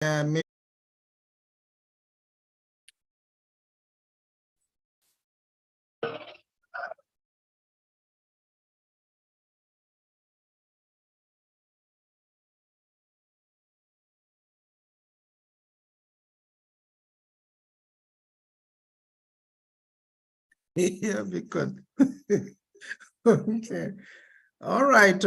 Yeah, because okay. All right.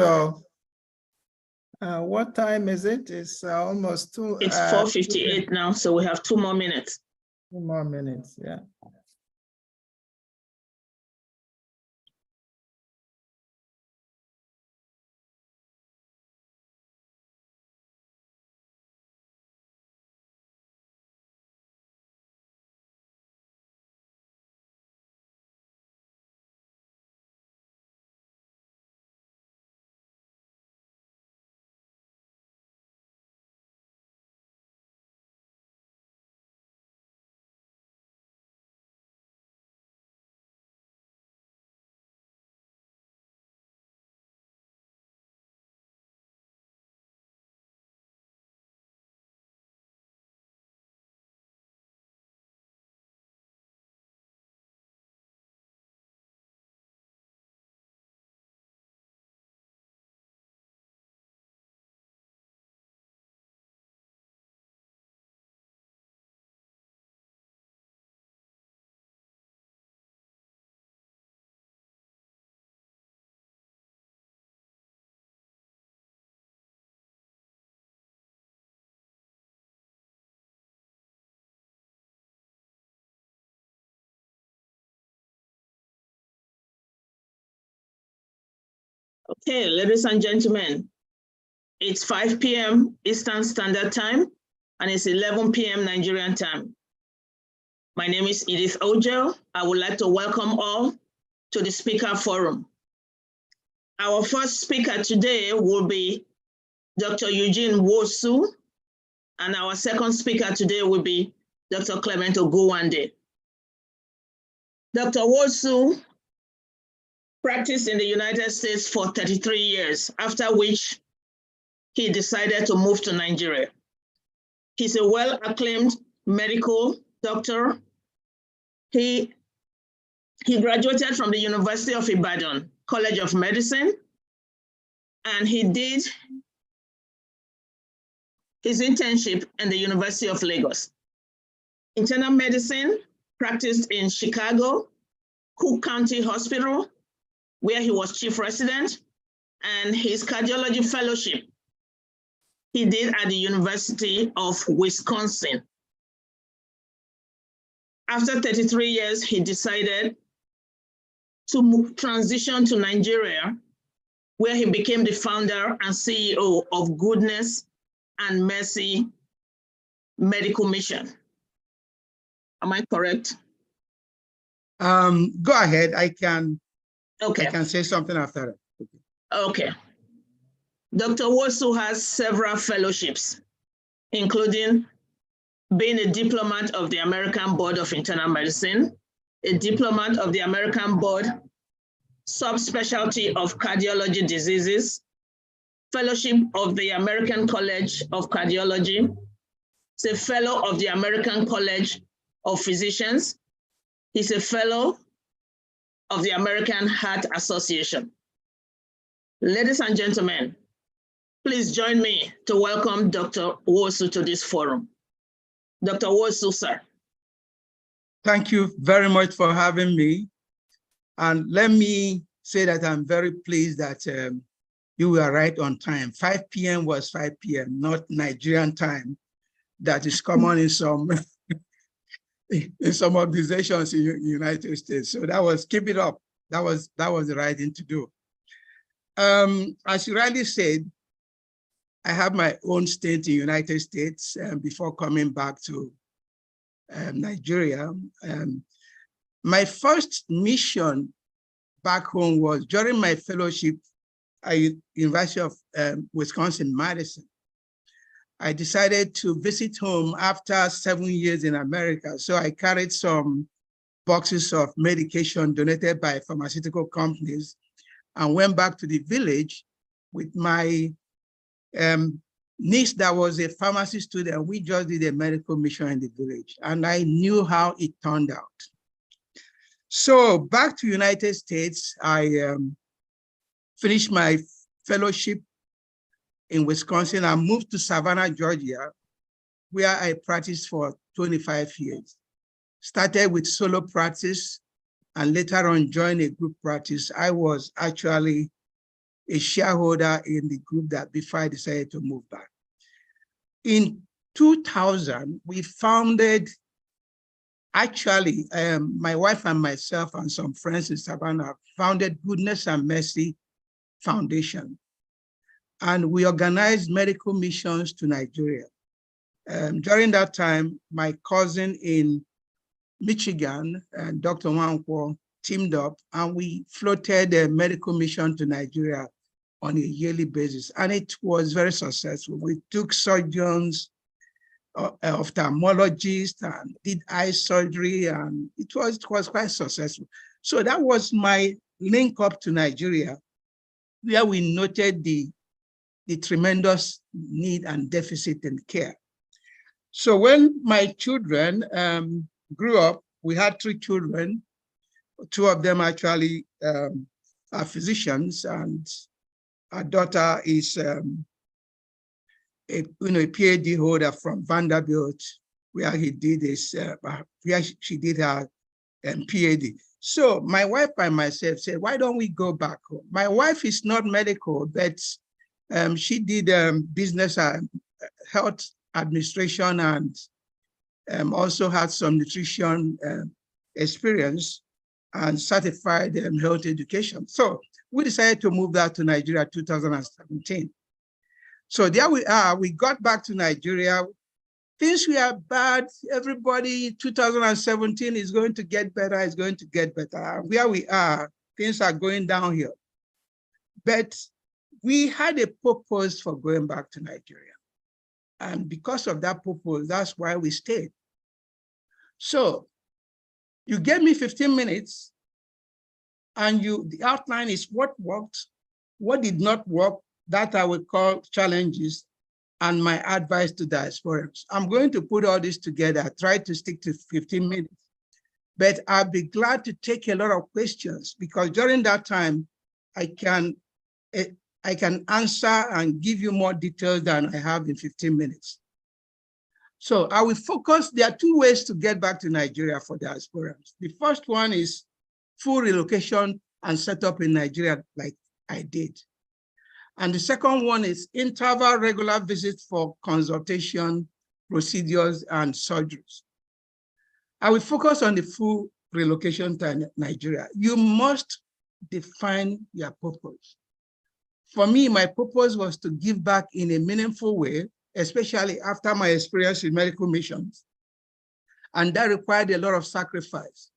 What time is it? It's almost 2. It's 4:58 now, so we have 2 more minutes. 2 more minutes, yeah. Okay, ladies and gentlemen, it's 5 p.m. Eastern Standard Time, and it's 11 p.m. Nigerian time. My name is Edith Ojo. I would like to welcome all to the Speaker Forum. Our first speaker today will be Dr. Eugene Wosu, and our second speaker today will be Dr. Clement Ogunwande. Dr. Wosu practiced in the United States for 33 years, after which he decided to move to Nigeria. He's a well-acclaimed medical doctor. He graduated from the University of Ibadan College of Medicine, and he did his internship in the University of Lagos. Internal medicine practiced in Chicago, Cook County Hospital, where he was chief resident, and his cardiology fellowship he did at the University of Wisconsin. After 33 years, he decided to transition to Nigeria, where he became the founder and CEO of Goodness and Mercy Medical Mission. Am I correct? Go ahead. I can say something after that. Okay. Dr. Wosu has several fellowships, including being a diplomat of the American Board of Internal Medicine, a diplomat of the American Board Subspecialty of Cardiology Diseases, fellowship of the American College of Cardiology. He's a fellow of the American College of Physicians. He's a fellow of the American Heart Association. Ladies and gentlemen, please join me to welcome Dr. Wosu to this forum. Dr. Wosu, sir. Thank you very much for having me. And let me say that I'm very pleased that you were right on time. 5 p.m. was 5 p.m., not Nigerian time. That is common in some in some organizations in the United States. So that was, keep it up. That was the right thing to do. As you rightly said, I have my own stint in the United States before coming back to Nigeria. My first mission back home was during my fellowship at University of Wisconsin-Madison. I decided to visit home after 7 years in America. So I carried some boxes of medication donated by pharmaceutical companies and went back to the village with my niece that was a pharmacy student, we just did a medical mission in the village, and I knew how it turned out. So back to United States, I finished my fellowship in Wisconsin. I moved to Savannah, Georgia, where I practiced for 25 years. Started with solo practice and later on joined a group practice. I was actually a shareholder in the group that before I decided to move back. In 2000, we founded, actually, my wife and myself and some friends in Savannah founded Goodness and Mercy Foundation. And we organized medical missions to Nigeria. During that time, my cousin in Michigan, Dr. Nwankwo, teamed up, and we floated a medical mission to Nigeria on a yearly basis. And it was very successful. We took surgeons, ophthalmologists, and did eye surgery, and it was quite successful. So that was my link up to Nigeria, where we noted the tremendous need and deficit in care. So when my children grew up, we had 3 children. 2 of them actually are physicians, and our daughter is a PhD holder from Vanderbilt, where she did her PhD. So my wife and myself said, why don't we go back home? My wife is not medical, but she did business and health administration, and also had some nutrition experience and certified health education. So we decided to move that to Nigeria 2017. So there we are. We got back to Nigeria. Things were bad. Everybody, 2017 is going to get better, is going to get better. Where we are, things are going downhill. But we had a purpose for going back to Nigeria. And because of that purpose, that's why we stayed. So you gave me 15 minutes, and the outline is what worked, what did not work, that I would call challenges, and my advice to diasporas. I'm going to put all this together, try to stick to 15 minutes, but I'll be glad to take a lot of questions, because during that time, I can answer and give you more details than I have in 15 minutes. So I will focus, there are 2 ways to get back to Nigeria for diasporans. The first one is full relocation and set up in Nigeria like I did. And the second one is interval regular visits for consultation, procedures, and surgeries. I will focus on the full relocation to Nigeria. You must define your purpose. For me, my purpose was to give back in a meaningful way, especially after my experience in medical missions. And that required a lot of sacrifice.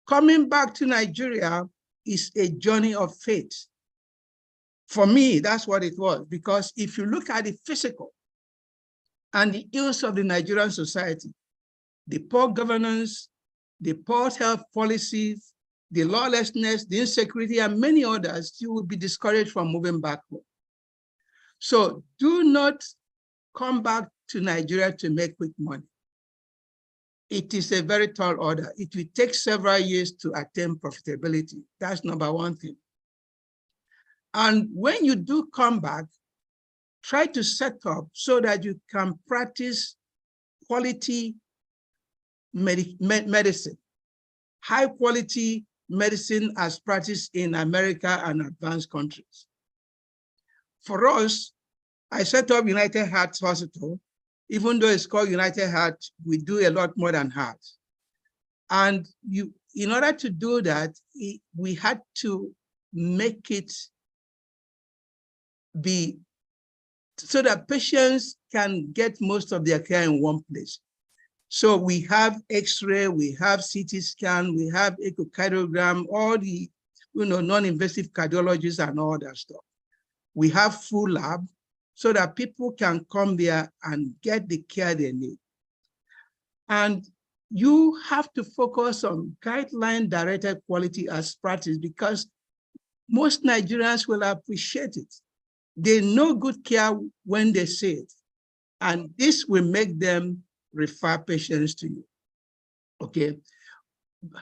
Coming back to Nigeria is a journey of faith. For me, that's what it was, because if you look at the physical and the ills of the Nigerian society, the poor governance, the poor health policies, the lawlessness, the insecurity, and many others, you will be discouraged from moving back home. So do not come back to Nigeria to make quick money. It is a very tall order. It will take several years to attain profitability. That's number 1 thing. And when you do come back, try to set up so that you can practice quality medicine, high quality medicine as practiced in America and advanced countries. For us, I set up United Heart Hospital. Even though it's called United Heart, we do a lot more than heart. And in order to do that, we had to make it be so that patients can get most of their care in one place. So we have X-ray, we have CT scan, we have echocardiogram, all the non-invasive cardiologists and all that stuff. We have full lab so that people can come there and get the care they need. And you have to focus on guideline-directed quality as practice, because most Nigerians will appreciate it. They know good care when they say it, and this will make them refer patients to you, okay?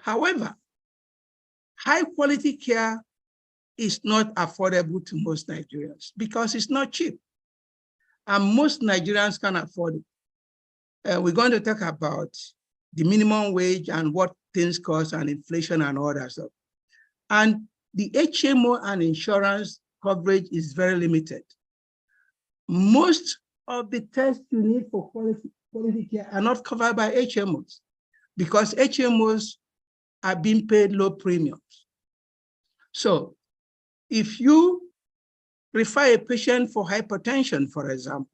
However, high quality care is not affordable to most Nigerians because it's not cheap, and most Nigerians can afford it. We're going to talk about the minimum wage and what things cost and inflation and all that stuff. And the HMO and insurance coverage is very limited. Most of the tests you need for quality care are not covered by HMOs because HMOs are being paid low premiums. So if you refer a patient for hypertension, for example,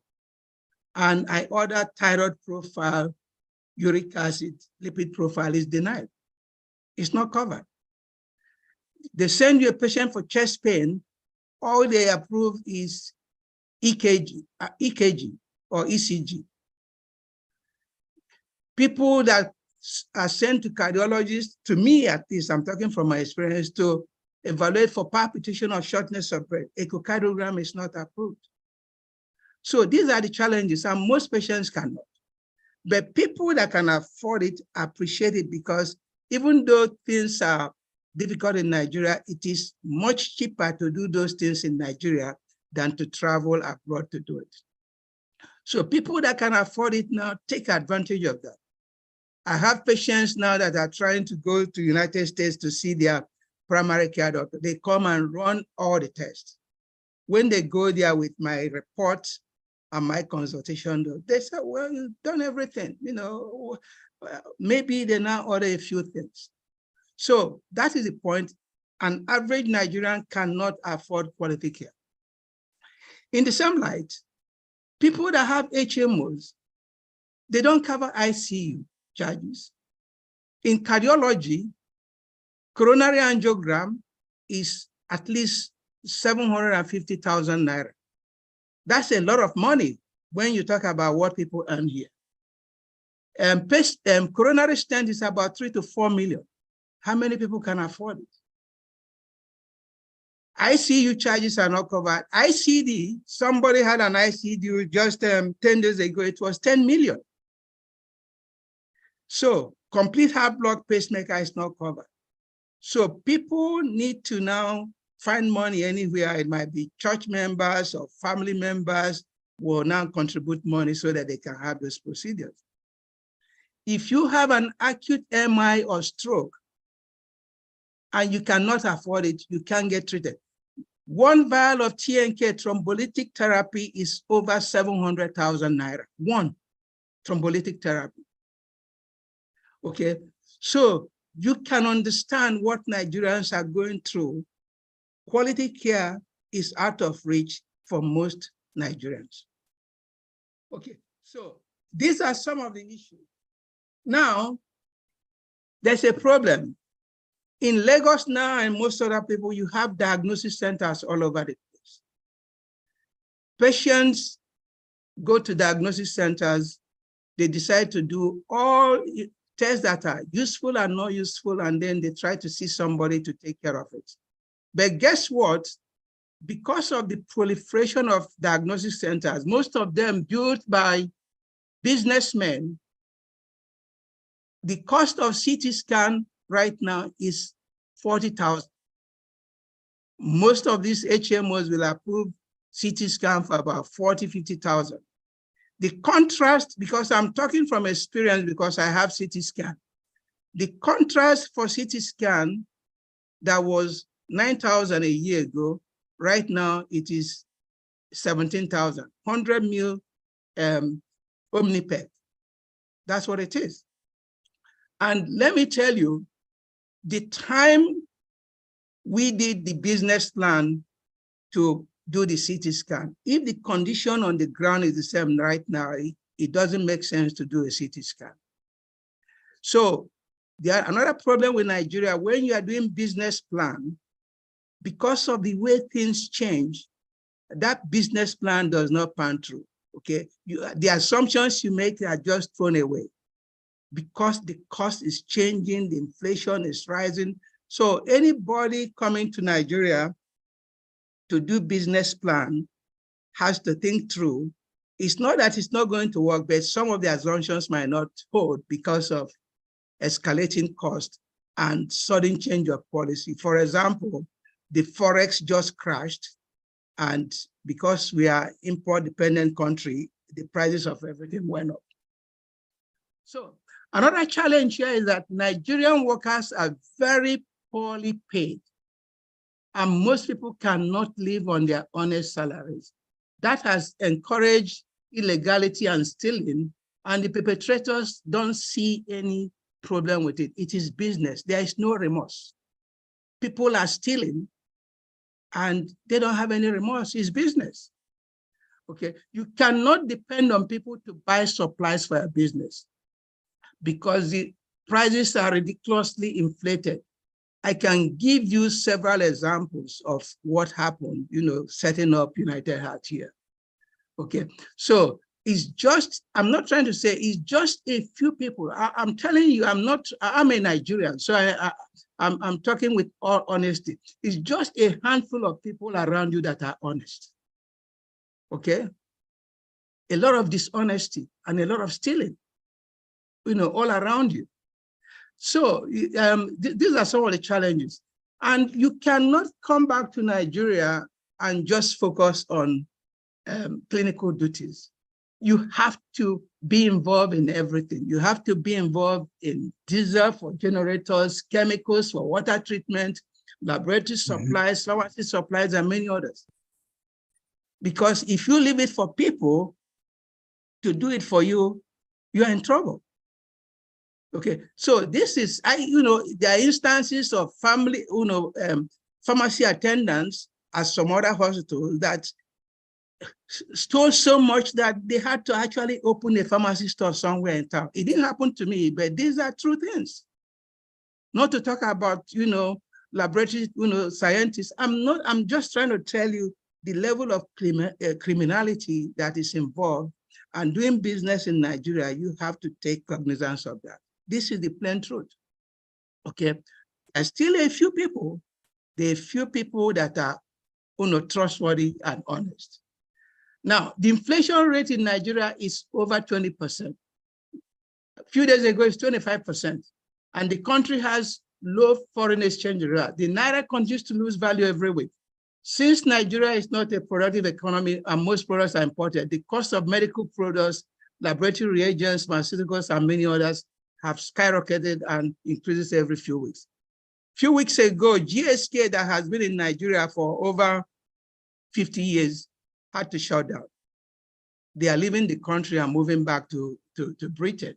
and I order thyroid profile, uric acid, lipid profile is denied. It's not covered. They send you a patient for chest pain, all they approve is EKG or ECG. People that are sent to cardiologists, to me at least, I'm talking from my experience, to evaluate for palpitation or shortness of breath, echocardiogram is not approved. So these are the challenges, and most patients cannot. But people that can afford it appreciate it because even though things are difficult in Nigeria, it is much cheaper to do those things in Nigeria than to travel abroad to do it. So people that can afford it now take advantage of that. I have patients now that are trying to go to the United States to see their primary care doctor. They come and run all the tests. When they go there with my report and my consultation, they say, well, you've done everything. You know, maybe they now order a few things. So that is the point. An average Nigerian cannot afford quality care. In the same light, people that have HMOs, they don't cover ICU charges. In cardiology, coronary angiogram is at least 750,000 naira. That's a lot of money when you talk about what people earn here. Coronary stent is about 3 to 4 million. How many people can afford it? ICU charges are not covered. ICD, somebody had an ICD just 10 days ago, it was 10 million. So complete heart block pacemaker is not covered. So people need to now find money anywhere. It might be church members or family members will now contribute money so that they can have those procedures. If you have an acute MI or stroke and you cannot afford it, you can't get treated. One vial of TNK thrombolytic therapy is over 700,000 naira. One thrombolytic therapy. Okay, so you can understand what Nigerians are going through. Quality care is out of reach for most Nigerians. Okay, so these are some of the issues. Now, there's a problem. In Lagos now and most other people, you have diagnosis centers all over the place. Patients go to diagnosis centers, they decide to do all tests that are useful and not useful, and then they try to see somebody to take care of it. But guess what? Because of the proliferation of diagnosis centers, most of them built by businessmen, the cost of CT scan right now is 40,000. Most of these HMOs will approve CT scan for about 40, 50,000. The contrast, because I'm talking from experience because I have CT scan, the contrast for CT scan that was 9,000 a year ago, right now it is 17,000, 100 mil Omnipet. That's what it is. And let me tell you, the time we did the business plan to do the CT scan, if the condition on the ground is the same right now, it doesn't make sense to do a CT scan. So there another problem with Nigeria, when you are doing business plan, because of the way things change, that business plan does not pan through, okay? The assumptions you make are just thrown away because the cost is changing, the inflation is rising. So anybody coming to Nigeria to do business plan has to think through. It's not that it's not going to work, but some of the assumptions might not hold because of escalating cost and sudden change of policy. For example, the Forex just crashed, and because we are import-dependent country, the prices of everything went up. So another challenge here is that Nigerian workers are very poorly paid, and most people cannot live on their honest salaries. That has encouraged illegality and stealing, and the perpetrators don't see any problem with it. It is business. There is no remorse. People are stealing and they don't have any remorse. It's business. Okay, you cannot depend on people to buy supplies for a business because the prices are ridiculously inflated. I can give you several examples of what happened, setting up United Heart here. Okay, so it's just, I'm not trying to say it's just a few people. I'm telling you, I'm a Nigerian, so I'm talking with all honesty. It's just a handful of people around you that are honest. Okay, a lot of dishonesty and a lot of stealing, all around you. So these are some of the challenges. And you cannot come back to Nigeria and just focus on clinical duties. You have to be involved in everything. You have to be involved in diesel for generators, chemicals for water treatment, laboratory supplies, pharmacy supplies, and many others. Because if you leave it for people to do it for you, you're in trouble. Okay, so this is, there are instances of family, pharmacy attendants at some other hospitals that stole so much that they had to actually open a pharmacy store somewhere in town. It didn't happen to me, but these are true things. Not to talk about, laboratory, scientists. I'm just trying to tell you the level of criminality that is involved, and doing business in Nigeria, you have to take cognizance of that. This is the plain truth. Okay, there's still a few people, there are few people that are trustworthy and honest. Now, the inflation rate in Nigeria is over 20%. A few days ago, it's 25%. And the country has low foreign exchange rate. The Naira continues to lose value every week. Since Nigeria is not a productive economy and most products are imported, the cost of medical products, laboratory reagents, pharmaceuticals, and many others have skyrocketed and increases every few weeks. A few weeks ago, GSK, that has been in Nigeria for over 50 years, had to shut down. They are leaving the country and moving back to Britain.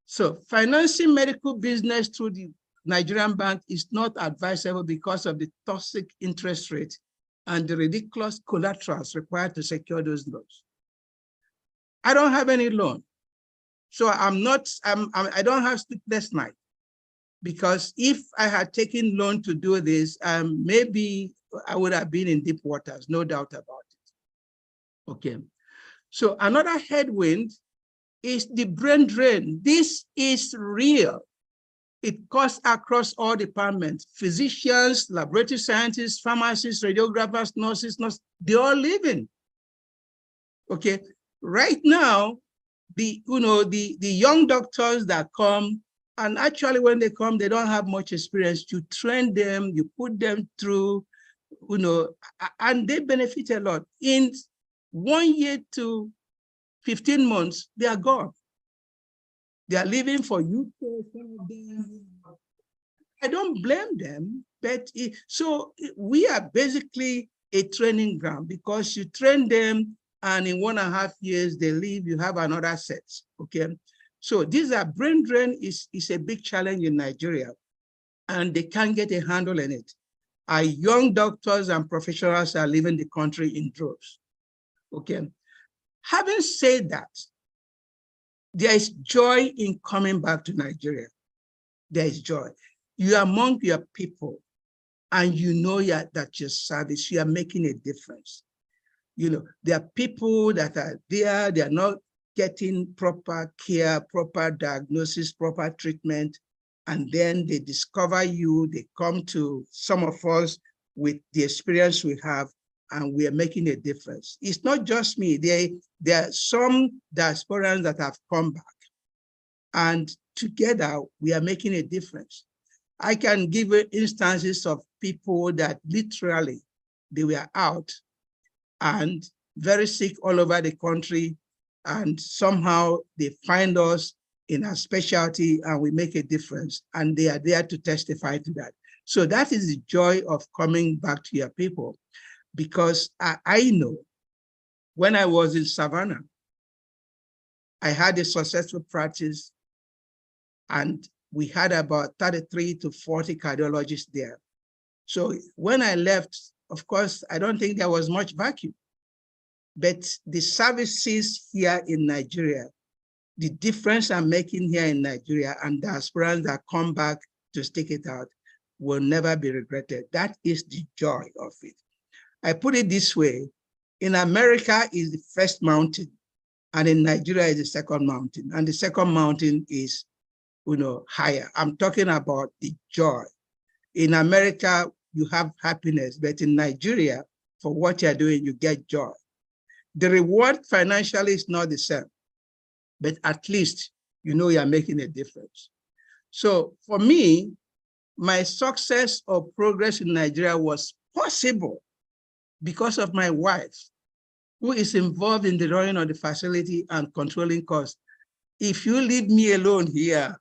So financing medical business through the Nigerian bank is not advisable because of the toxic interest rate and the ridiculous collaterals required to secure those loans. I don't have any loan. So I don't have sleepless night, because if I had taken loan to do this, maybe I would have been in deep waters, no doubt about it. Okay. So another headwind is the brain drain. This is real. It cuts across all departments: physicians, laboratory scientists, pharmacists, radiographers, nurses, they're all leaving. Okay. Right now, the young doctors that come, and actually when they come, they don't have much experience. You train them, you put them through, and they benefit a lot. In 1 year to 15 months, they are gone. They are leaving for UK, some of them. I don't blame them, but so we are basically a training ground, because you train them and in 1.5 years they leave, you have another set, okay? So these are brain drain is a big challenge in Nigeria, and they can't get a handle on it. Our young doctors and professionals are leaving the country in droves, okay? Having said that, there is joy in coming back to Nigeria. There is joy. You are among your people, and that your service, you are making a difference. There are people that are there, they are not getting proper care, proper diagnosis, proper treatment, and then they discover you, they come to some of us with the experience we have, and we are making a difference. It's not just me. There are some diasporans that have come back, and together we are making a difference. I can give you instances of people that literally they were out and very sick all over the country, and somehow they find us in our specialty and we make a difference, and they are there to testify to that. So that is the joy of coming back to your people, because I know when I was in Savannah, I had a successful practice, and we had about 33 to 40 cardiologists there. So when I left, of course, I don't think there was much vacuum, but the services here in Nigeria, the difference I'm making here in Nigeria and diasporans that come back to stick it out will never be regretted. That is the joy of it. I put it this way: in America is the first mountain, and in Nigeria is the second mountain, and the second mountain is, higher. I'm talking about the joy. In America, you have happiness, but in Nigeria, for what you're doing, you get joy. The reward financially is not the same, but at least you're making a difference. So for me, my success or progress in Nigeria was possible because of my wife, who is involved in the running of the facility and controlling costs. If you leave me alone here,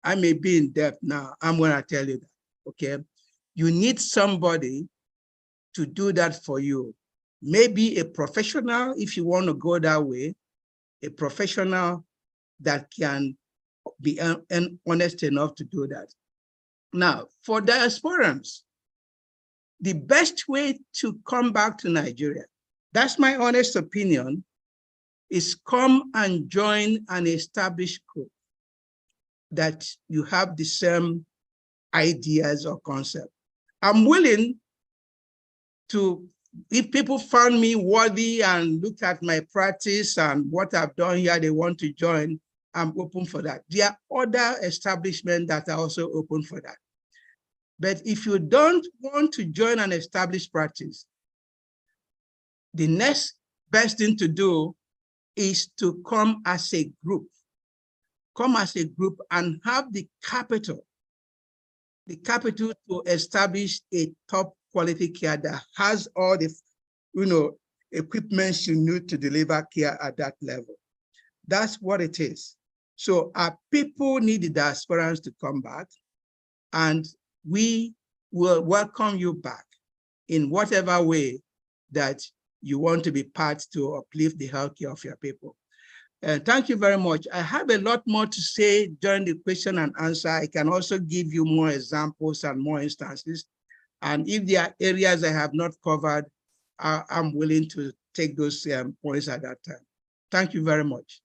I may be in debt now. I'm going to tell you that, okay? You need somebody to do that for you. Maybe a professional, if you want to go that way, a professional that can be honest enough to do that. Now, for diasporans, the best way to come back to Nigeria, that's my honest opinion, is come and join an established group that you have the same ideas or concept. I'm willing to, if people found me worthy and looked at my practice and what I've done here, they want to join, I'm open for that. There are other establishments that are also open for that. But if you don't want to join an established practice, the next best thing to do is to come as a group. Come as a group and have the capital to establish a top quality care that has all the, equipment you need to deliver care at that level. That's what it is. So our people need the diasporans to come back, and we will welcome you back in whatever way that you want to be part to uplift the healthcare of your people. Thank you very much. I have a lot more to say during the question and answer. I can also give you more examples and more instances. And if there are areas I have not covered, I'm willing to take those points at that time. Thank you very much.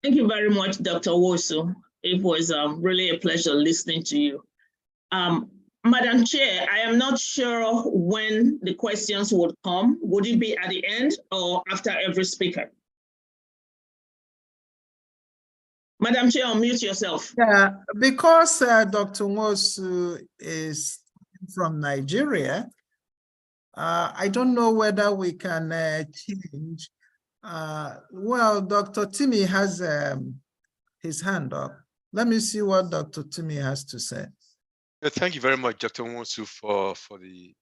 Thank you very much, Dr. Wosu. It was really a pleasure listening to you. Madam Chair, I am not sure when the questions would come. Would it be at the end or after every speaker? Madam Chair, unmute yourself. Yeah, because Dr. Wosu is from Nigeria, I don't know whether we can change. Well, Dr. Timmy has his hand up. Let me see what Dr. Timmy has to say. Thank you very much, Dr. Wosu, for the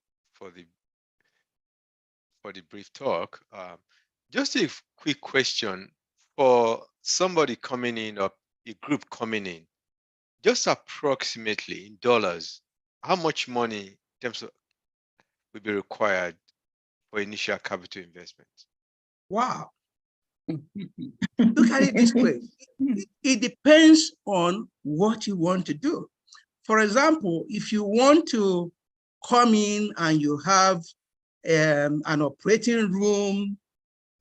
brief talk. Just a quick question for somebody coming in or a group coming in. Just approximately in dollars, how much money in terms of will be required for initial capital investment? Wow. Look at it this way. It depends on what you want to do. For example, if you want to come in and you have an operating room,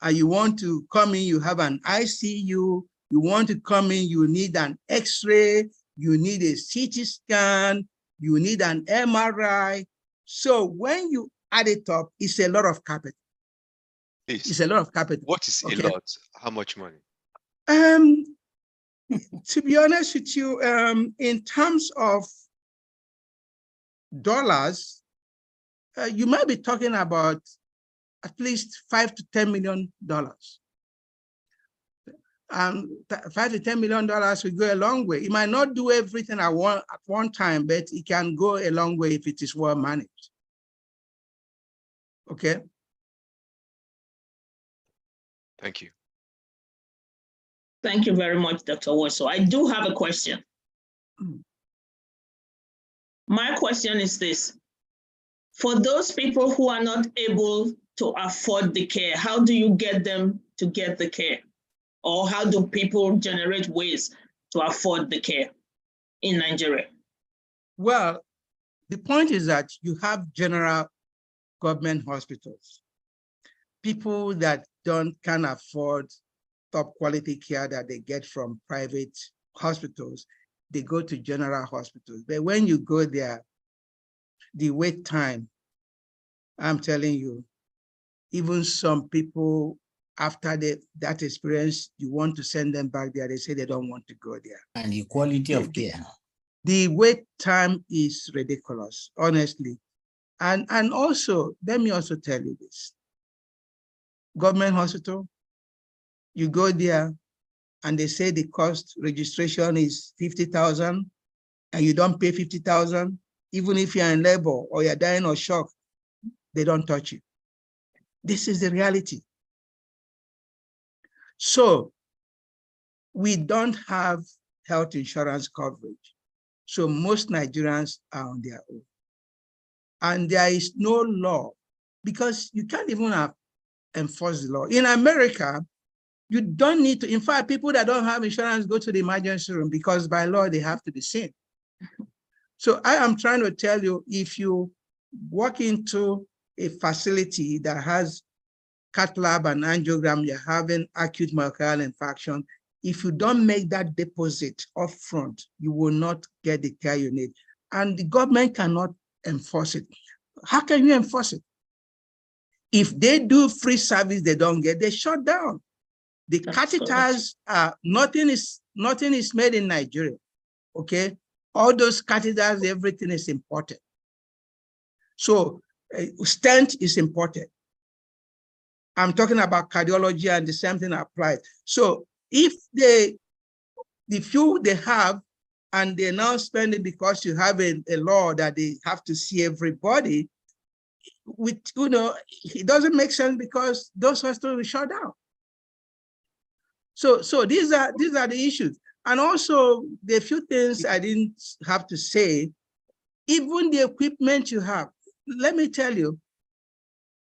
and you want to come in, you have an ICU, you want to come in, you need an X-ray, you need a CT scan, you need an MRI. So when you add it up, it's a lot of capital. Please. It's a lot of capital. What is a lot? How much money? To be honest with you, in terms of dollars, you might be talking about at least $5 to $10 million. $5 to $10 million will go a long way. It might not do everything at one time, but it can go a long way if it is well managed. Okay. Thank you. Thank you very much, Dr. Wosu. I do have a question. My question is this. For those people who are not able to afford the care, how do you get them to get the care? Or how do people generate ways to afford the care in Nigeria? Well, the point is that you have general government hospitals. People that can afford top quality care that they get from private hospitals, they go to general hospitals. But when you go there, the wait time, I'm telling you, even some people, after that experience, you want to send them back there, they say they don't want to go there. And the quality of care. The wait time is ridiculous, honestly. And also, let me also tell you this. Government hospital, you go there and they say the cost registration is 50,000 and you don't pay 50,000, even if you're in labor or you're dying of shock, they don't touch you. This is the reality. So we don't have health insurance coverage. So most Nigerians are on their own. And there is no law because you can't even enforce the law. In America, you don't need to, in fact, people that don't have insurance go to the emergency room because by law, they have to be seen. So I am trying to tell you, if you walk into a facility that has cath lab and angiogram, you're having acute myocardial infarction, if you don't make that deposit up front, you will not get the care you need. And the government cannot enforce it. How can you enforce it? If they do free service, they don't get, they shut down. The catheters are, nothing is made in Nigeria, okay? All those catheters, everything is imported. So stent is imported. I'm talking about cardiology and the same thing applies. So if the few they have and they now spend it because you have a law that they have to see everybody, with, it doesn't make sense because those hospitals will shut down. So these are the issues. And also the few things I didn't have to say, even the equipment you have, let me tell you,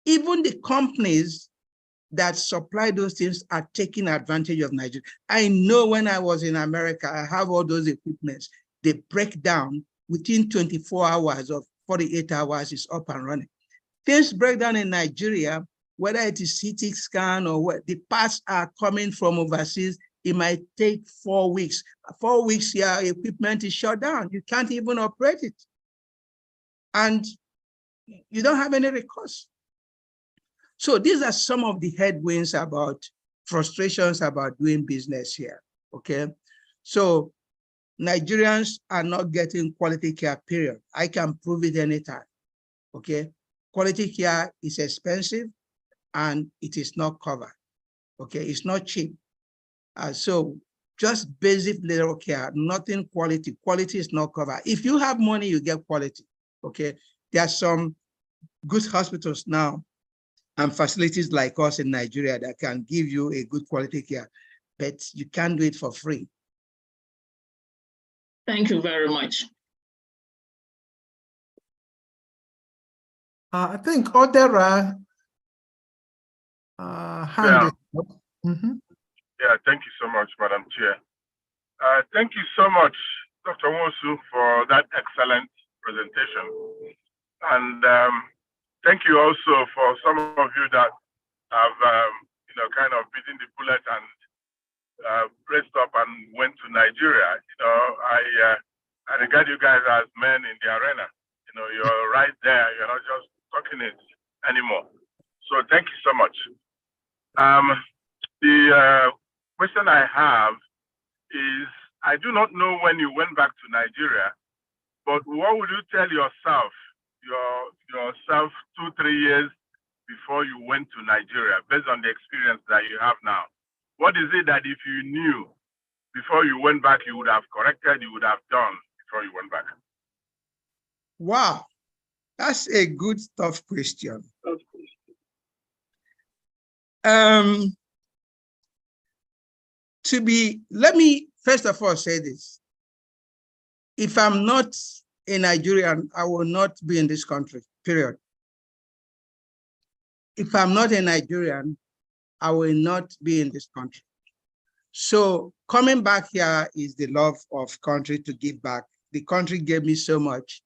even the companies that supply those things are taking advantage of Nigeria. I know when I was in America, I have all those equipments. They break down within 24 hours or 48 hours, it's up and running. Things break down in Nigeria, whether it is CT scan or what, the parts are coming from overseas, it might take 4 weeks. 4 weeks, your equipment is shut down. You can't even operate it. And you don't have any recourse. So these are some of the headwinds about frustrations about doing business here, okay? So Nigerians are not getting quality care, period. I can prove it anytime, okay? Quality care is expensive and it is not covered, okay? It's not cheap. So just basic little care, nothing quality. Quality is not covered. If you have money, you get quality, okay? There are some good hospitals now and facilities like us in Nigeria that can give you a good quality care, but you can't do it for free. Thank you very much. I think Odera hand is up. Yeah, thank you so much, Madam Chair. Thank you so much, Dr. Wosu, for that excellent presentation. And thank you also for some of you that have, kind of beaten the bullet and raced up and went to Nigeria. I regard you guys as men in the arena. You're right there. You're not just talking it anymore. So thank you so much. The question I have is, I do not know when you went back to Nigeria, but what would you tell yourself yourself 2-3 years before you went to Nigeria, based on the experience that you have now? What is it that if you knew before you went back, you would have corrected, you would have done before you went back? Wow, that's a good, tough question. Let me first of all say this. If I'm not a Nigerian, I will not be in this country, period. If I'm not a Nigerian, I will not be in this country. So coming back here is the love of country, to give back. The country gave me so much,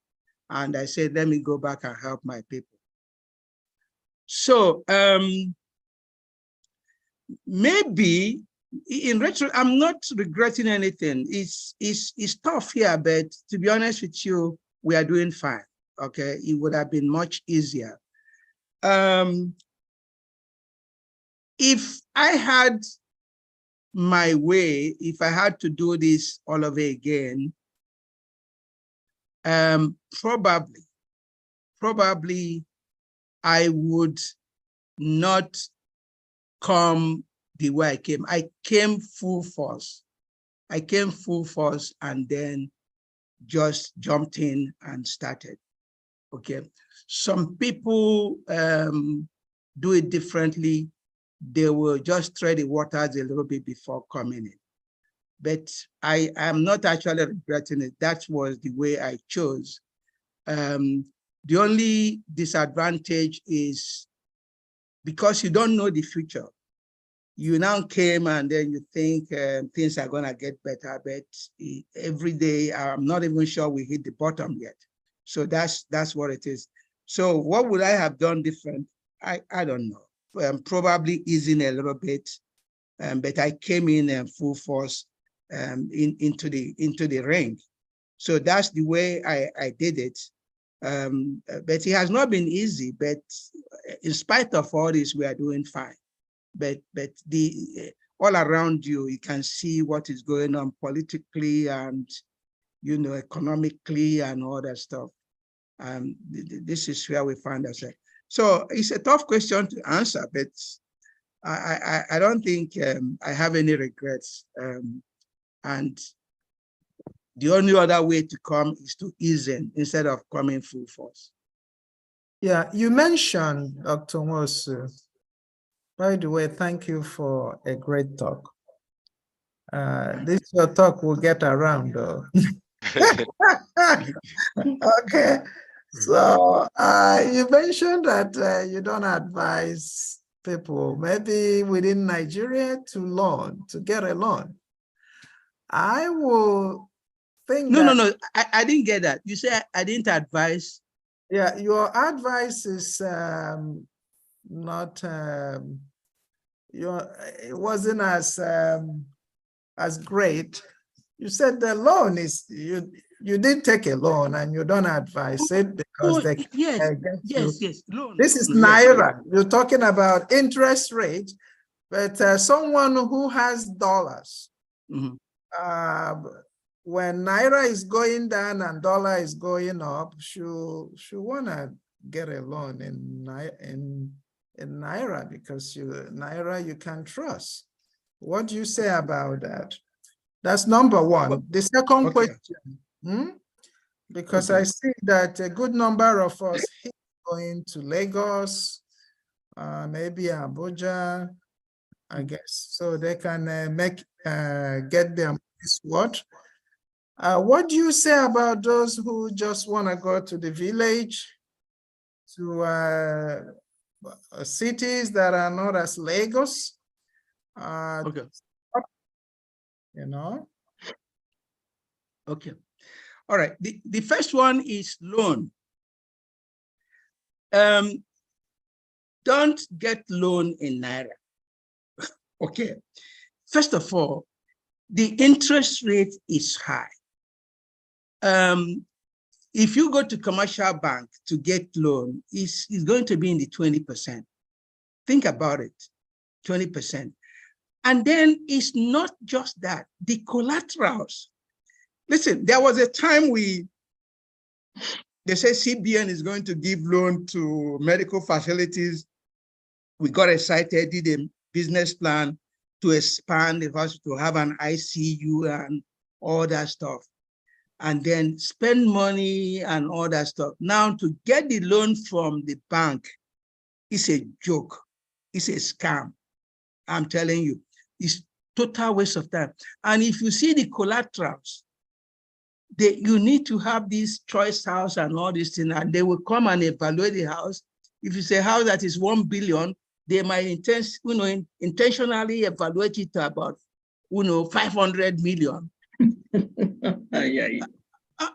and I said, let me go back and help my people. So maybe in retro, I'm not regretting anything. It's tough here, but to be honest with you, we are doing fine. Okay, it would have been much easier. If I had my way, if I had to do this all over again, probably I would not come the way I came. I came full force. I came full force and then just jumped in and started. Okay. Some people do it differently. They will just tread the waters a little bit before coming in. But I am not actually regretting it. That was the way I chose. The only disadvantage is because you don't know the future. You now came and then you think things are gonna get better, but every day I'm not even sure we hit the bottom yet. So that's what it is. So what would I have done different? I don't know. Probably easing a little bit, but I came in full force into the ring. So that's the way I did it. But it has not been easy, but in spite of all this, we are doing fine. But all around you, you can see what is going on politically and, you know, economically and all that stuff. This is where we find ourselves. So it's a tough question to answer, but I don't think I have any regrets. And the only other way to come is to ease in instead of coming full force. Yeah, you mentioned, Dr. Wosu. By the way, thank you for a great talk. This your talk will get around, though. Okay. So you mentioned that you don't advise people, maybe within Nigeria, to get a loan. I will think No, I didn't get that. You said I didn't advise. Yeah, your advice is not, it wasn't as great. You said the loan is, you did take a loan and you don't advise it because they yes. Loan. This is Naira. Yes. You're talking about interest rate, but someone who has dollars, when Naira is going down and dollar is going up, should want to get a loan in Naira because Naira you can trust. What do you say about that? That's number one. The second question, because I see that a good number of us going to Lagos, maybe Abuja, I guess, so they can get their money's worth. What do you say about those who just want to go to the village, to cities that are not as Lagos? You know? Okay. All right. The first one is loan. Don't get loan in Naira. Okay. First of all, the interest rate is high. If you go to commercial bank to get loan, it's going to be in the 20%. Think about it, 20%. And then it's not just that, the collaterals. Listen, there was a time we They say CBN is going to give loan to medical facilities. We got excited, did a business plan to expand the hospital, to have an ICU and all that stuff, and then spend money and all that stuff. Now to get the loan from the bank is a joke. It's a scam. I'm telling you, it's total waste of time. And if you see the collaterals, you need to have this choice house and all these things, and they will come and evaluate the house. If it's a house that is 1 billion, they might intentionally evaluate it to about 500 million.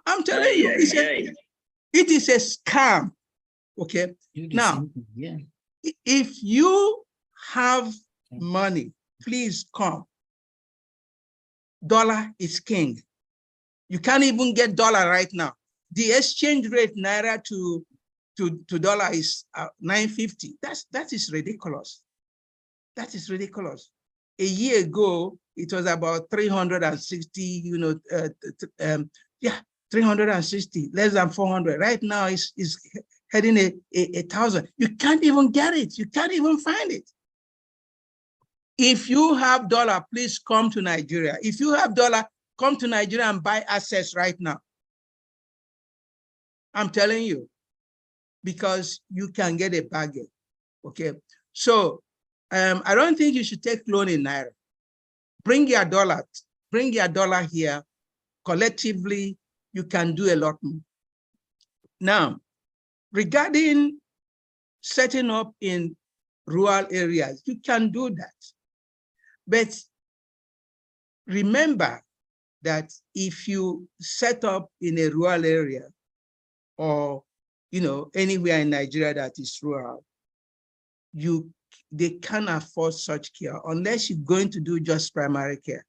I'm telling you, it is a scam. Okay. Now, if you have money, please come. Dollar is king. You can't even get dollar right now. The exchange rate naira to dollar is 950. That is ridiculous. That is ridiculous. A year ago, it was about 360, 360, less than 400. Right now, it's heading a 1,000. You can't even get it. You can't even find it. If you have dollar, please come to Nigeria. If you have dollar, come to Nigeria and buy assets right now. I'm telling you, because you can get a bargain. Okay. So I don't think you should take loan in Naira. Bring your dollar here. Collectively, you can do a lot more. Now, regarding setting up in rural areas, you can do that. But remember that if you set up in a rural area or anywhere in Nigeria that is rural, they can't afford such care unless you're going to do just primary care.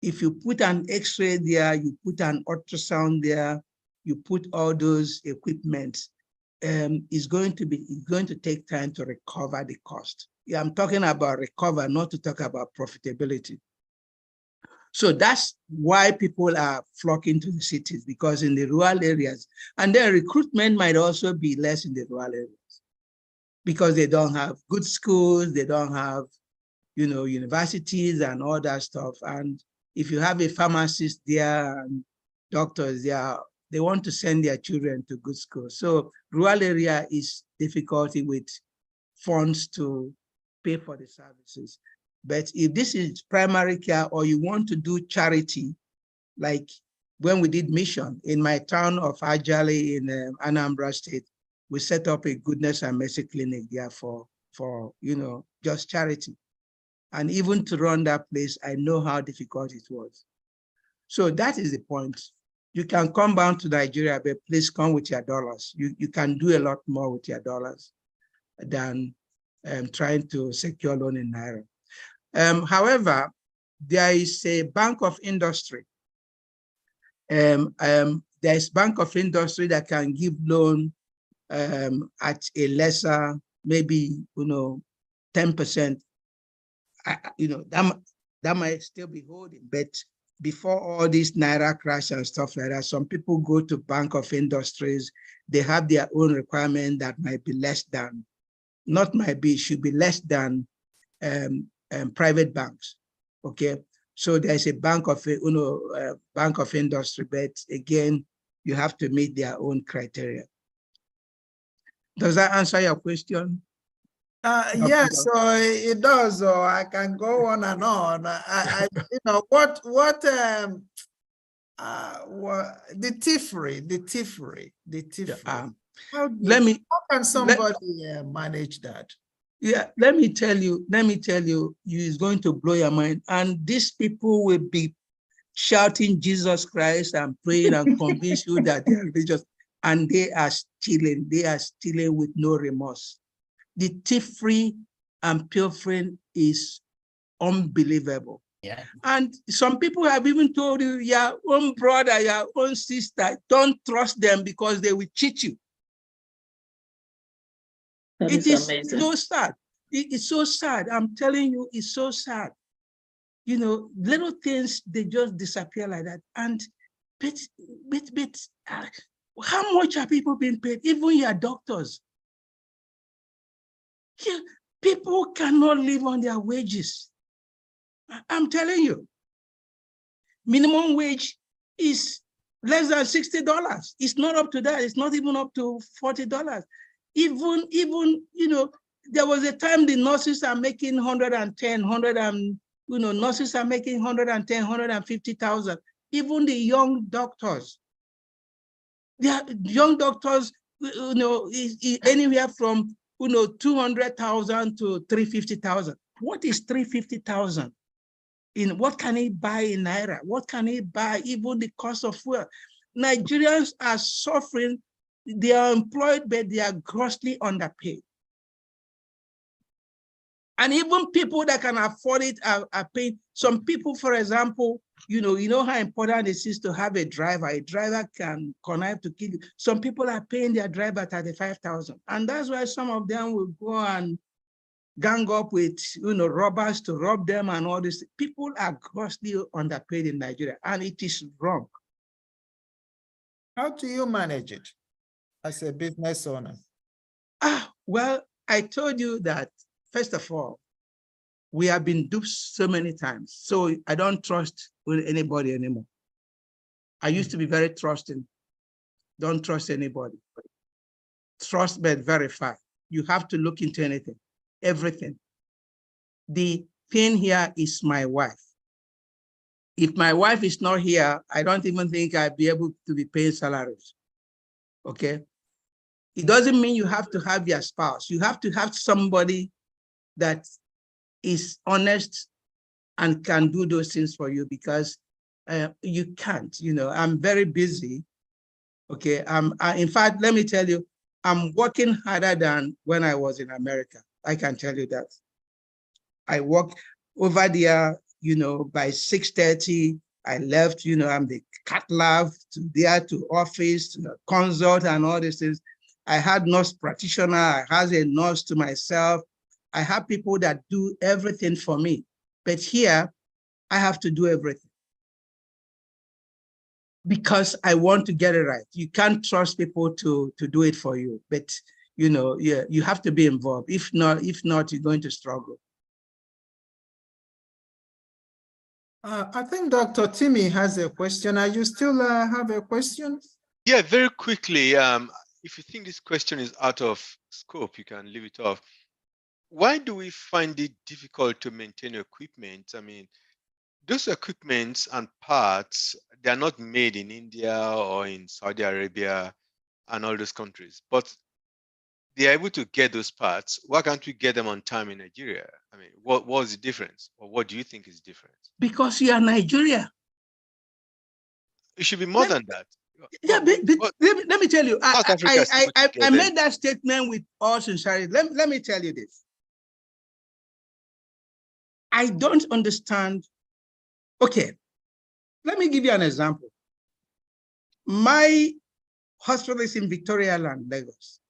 If you put an X-ray there, you put an ultrasound there, you put all those equipment, it's going to take time to recover the cost. Yeah, I'm talking about recover, not to talk about profitability. So that's why people are flocking to the cities, because in the rural areas, and then recruitment might also be less in the rural areas because they don't have good schools, they don't have, universities and all that stuff. And if you have a pharmacist there and doctors there, they want to send their children to good schools. So rural area is difficulty with funds to pay for the services. But if this is primary care or you want to do charity, like when we did mission in my town of Ajali in Anambra State, we set up a goodness and mercy clinic there for just charity. And even to run that place, I know how difficult it was. So that is the point. You can come down to Nigeria, but please come with your dollars. You can do a lot more with your dollars than trying to secure loan in Naira. However, there is a Bank of Industry. There's Bank of Industry that can give loan at a lesser, maybe 10%. That might still be holding, but before all this Naira crash and stuff like that, some people go to Bank of Industries. They have their own requirement that might be less than, not might be, should be less than private banks. Okay, so there's a Bank of Bank of Industry, but again, you have to meet their own criteria. Does that answer your question? Yes, so it does. So I can go on and on. The thievery. How can somebody manage that? Yeah, let me tell you, it's going to blow your mind. And these people will be shouting Jesus Christ and praying and convince you that they are religious, and they are stealing with no remorse. The thievery and pilfering is unbelievable. Yeah. And some people have even told you, your own brother, your own sister, don't trust them because they will cheat you. It is amazing. So sad. It's so sad. I'm telling you, it's so sad. Little things, they just disappear like that. And How much are people being paid? Even your doctors. Here, people cannot live on their wages. I'm telling you. Minimum wage is less than $60. It's not up to that. It's not even up to $40. Even, you know, there was a time the nurses are making 110, 100 and, you know, nurses are making 110, 150,000. Even the young doctors, young doctors, you know, is anywhere from, you know, 200,000 to 350,000. What is 350,000? In what can he buy in Naira? What can he buy? Even the cost of fuel. Nigerians are suffering. They are employed, but they are grossly underpaid. And even people that can afford it are paid. Some people, for example, you know how important it is to have a driver. A driver can connive to kill you. Some people are paying their driver 35,000. And that's why some of them will go and gang up with, you know, robbers to rob them and all this. People are grossly underpaid in Nigeria, and it is wrong. How do you manage it as a business owner? Well, I told you that, first of all, we have been duped so many times. So I don't trust anybody anymore. I used to be very trusting. Don't trust anybody. Trust but verify. You have to look into anything, everything. The thing here is my wife. If my wife is not here, I don't even think I'd be able to be paying salaries. Okay? It doesn't mean you have to have your spouse. You have to have somebody that is honest and can do those things for you, because you can't, you know, I'm very busy. Okay, in fact, let me tell you, I'm working harder than when I was in America. I can tell you that. I work over there, you know, by 6:30, I left, you know, I'm the cat lab to there to office, to consult and all these things. I had nurse practitioner, I had a nurse to myself. I have people that do everything for me. But here, I have to do everything because I want to get it right. You can't trust people to do it for you, but you know, yeah, you have to be involved. If not, you're going to struggle. I think Dr. Timmy has a question. Are you still have a question? Yeah, very quickly. If you think this question is out of scope, you can leave it off. Why do we find it difficult to maintain equipment? I mean, those equipments and parts, they're not made in India or in Saudi Arabia and all those countries, but they're able to get those parts. Why can't we get them on time in Nigeria? I mean, what was the difference? Or what do you think is different? Because you are Nigeria. It should be more than that. Yeah, let me tell you, I made that statement with all sincerity. Let me tell you this. I don't understand. Okay, let me give you an example. My hospital is in Victoria Land, Lagos.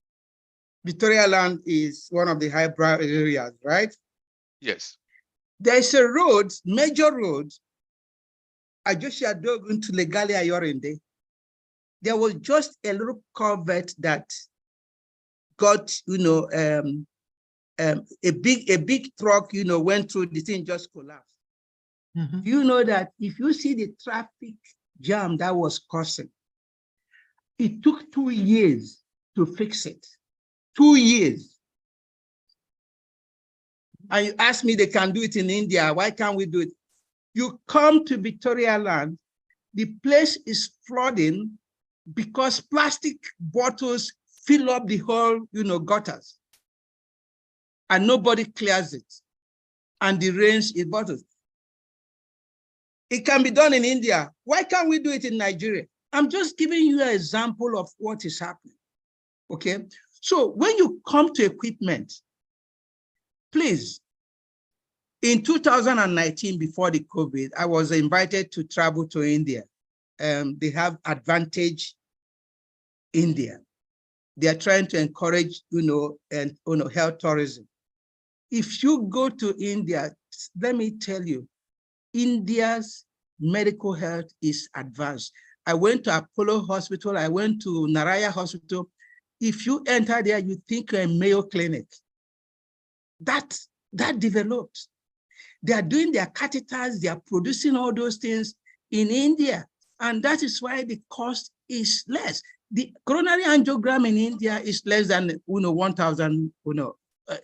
Victoria Land is one of the highbrow areas, right? Yes. There's a road, major road, Ajosia Dogun to Legale Ayorinde. There was just a little culvert that got, you know, a big truck, you know, went through, the thing just collapsed. Mm-hmm. You know that if you see the traffic jam that was causing, it took 2 years to fix it. 2 years. And you ask me, they can do it in India. Why can't we do it? You come to Victoria Land, the place is flooding because plastic bottles fill up the whole, you know, gutters. And nobody clears it. And the rains in bottles. It can be done in India. Why can't we do it in Nigeria? I'm just giving you an example of what is happening. Okay. So when you come to equipment, please, in 2019, before the COVID, I was invited to travel to India. They have Advantage India. They are trying to encourage, you know, health tourism. If you go to India, let me tell you, India's medical health is advanced. I went to Apollo Hospital. I went to Naraya Hospital. If you enter there, you think you're in Mayo Clinic. That developed. They are doing their catheters. They are producing all those things in India. And that is why the cost is less. The coronary angiogram in India is less than 1,000.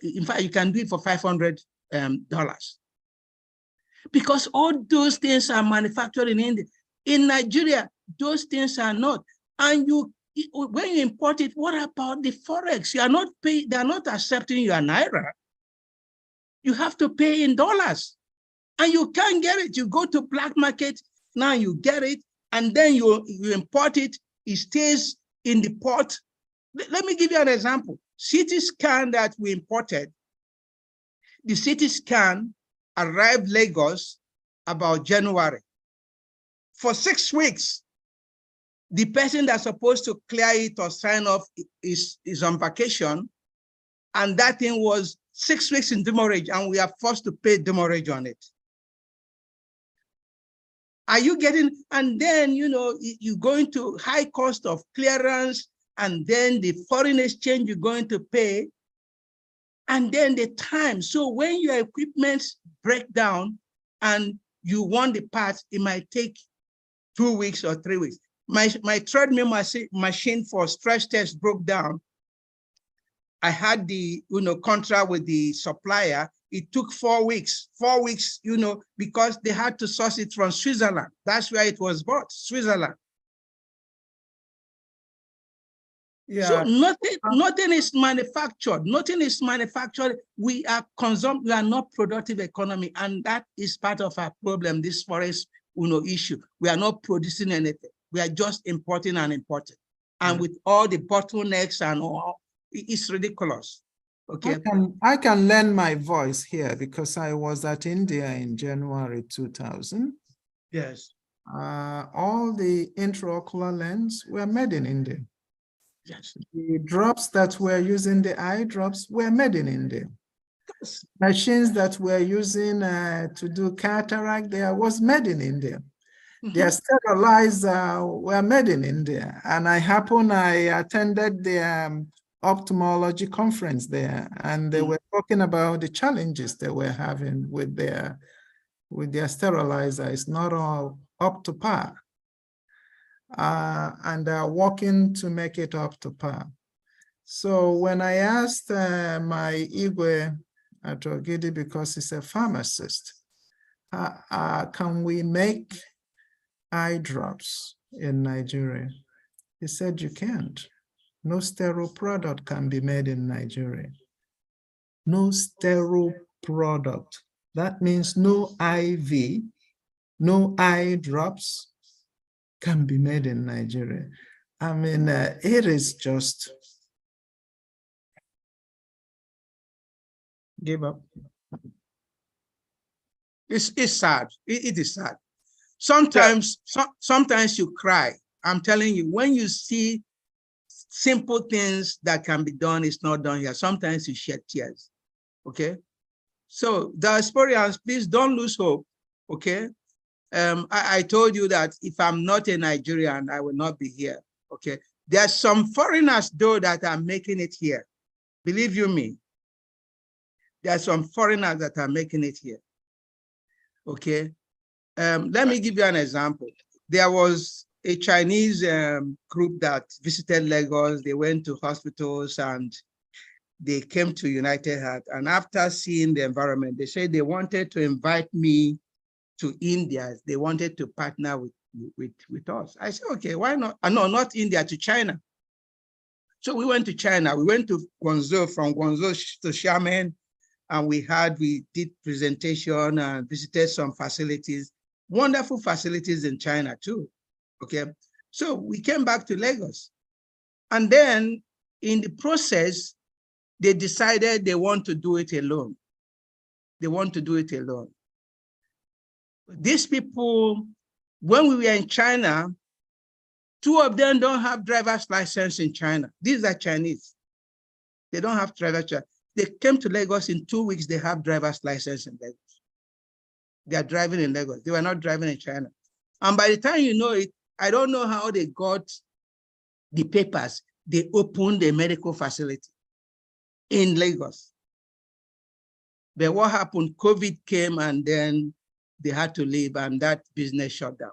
In fact, you can do it for $500. Because all those things are manufactured in India. In Nigeria, those things are not. And when you import it, what about the forex? You are not paying. They are not accepting your naira. You have to pay in dollars, and you can't get it. You go to black market now, you get it, and then you import it. It stays in the port. Let me give you an example. CT scan that we imported. The CT scan arrived Lagos about January. For 6 weeks, the person that's supposed to clear it or sign off is on vacation, and that thing was 6 weeks in demurrage, and we are forced to pay demurrage on it. Are you getting? And then, you go into high cost of clearance, and then the foreign exchange you're going to pay, and then the time. So when your equipment break down and you want the parts, it might take 2 weeks or 3 weeks. My treadmill machine for stress test broke down. I had the contract with the supplier. It took 4 weeks. 4 weeks, because they had to source it from Switzerland. That's where it was bought, Switzerland. Yeah. So nothing is manufactured. Nothing is manufactured. We are not productive economy, and that is part of our problem. This forest, issue. We are not producing anything. We are just importing and importing, and with all the bottlenecks and all, it's ridiculous. Okay. I can lend my voice here because I was at India in January 2000. Yes. All the intraocular lens were made in India. Yes. The drops that were using, the eye drops, were made in India. Yes. Machines that were using to do cataract, there was made in India. Their sterilizer were made in India. And I attended the ophthalmology conference there, and they were talking about the challenges they were having with their sterilizer. It's not all up to par. And they're working to make it up to par. So when I asked my Igwe at Ogidi, because he's a pharmacist, can we make eye drops in Nigeria? He said, you can't. No sterile product can be made in Nigeria. No sterile product. That means no IV, no eye drops can be made in Nigeria. I mean, it is just give up. It's sad. It is sad. Sometimes you cry. I'm telling you, when you see simple things that can be done, it's not done here. Sometimes you shed tears. Okay. So Diasporans, please don't lose hope. Okay. I told you that if I'm not a Nigerian, I will not be here. Okay. There are some foreigners though that are making it here. Believe you me. There are some foreigners that are making it here. Okay. Let me give you an example. There was a Chinese group that visited Lagos. They went to hospitals and they came to United Heart. And after seeing the environment, they said they wanted to invite me to India. They wanted to partner with us. I said, okay, why not? No, not India, to China. So we went to China. We went to Guangzhou, from Guangzhou to Xiamen, and we did presentation and visited some facilities, wonderful facilities in China too. Okay, so we came back to Lagos, and then in the process, they decided they want to do it alone. They want to do it alone. These people, when we were in China, 2 of them don't have driver's license in China. These are Chinese. They don't have driver's license. They came to Lagos in 2 weeks, they have driver's license in Lagos. They are driving in Lagos. They were not driving in China. And by the time you know it, I don't know how they got the papers. They opened a medical facility in Lagos. But what happened? COVID came and then they had to leave and that business shut down.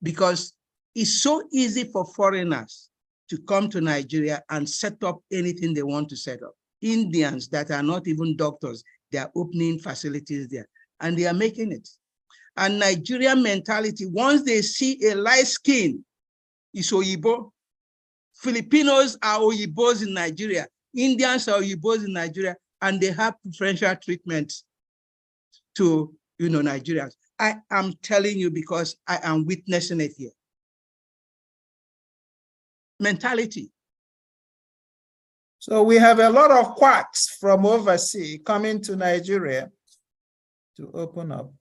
Because it's so easy for foreigners to come to Nigeria and set up anything they want to set up. Indians that are not even doctors, they are opening facilities there and they are making it. And Nigerian mentality, once they see a light skin, is Oyibo. Filipinos are Oyibos in Nigeria. Indians are Oyibos in Nigeria, and they have preferential treatment to Nigerians. I am telling you because I am witnessing it here. Mentality. So we have a lot of quacks from overseas coming to Nigeria to open up.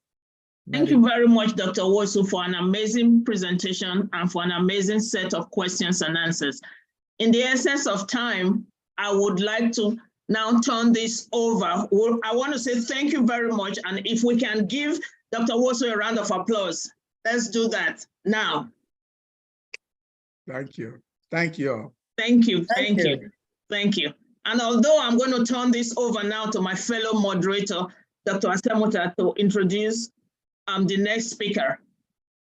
Thank you very much, Dr. Wosu, for an amazing presentation and for an amazing set of questions and answers. In the essence of time, I would like to now turn this over. I want to say thank you very much. And if we can give Dr. Wosu a round of applause, let's do that now. Thank you. Thank you. Thank you. Thank you. Thank you. And although I'm going to turn this over now to my fellow moderator, Dr. Asemuta, to introduce the next speaker.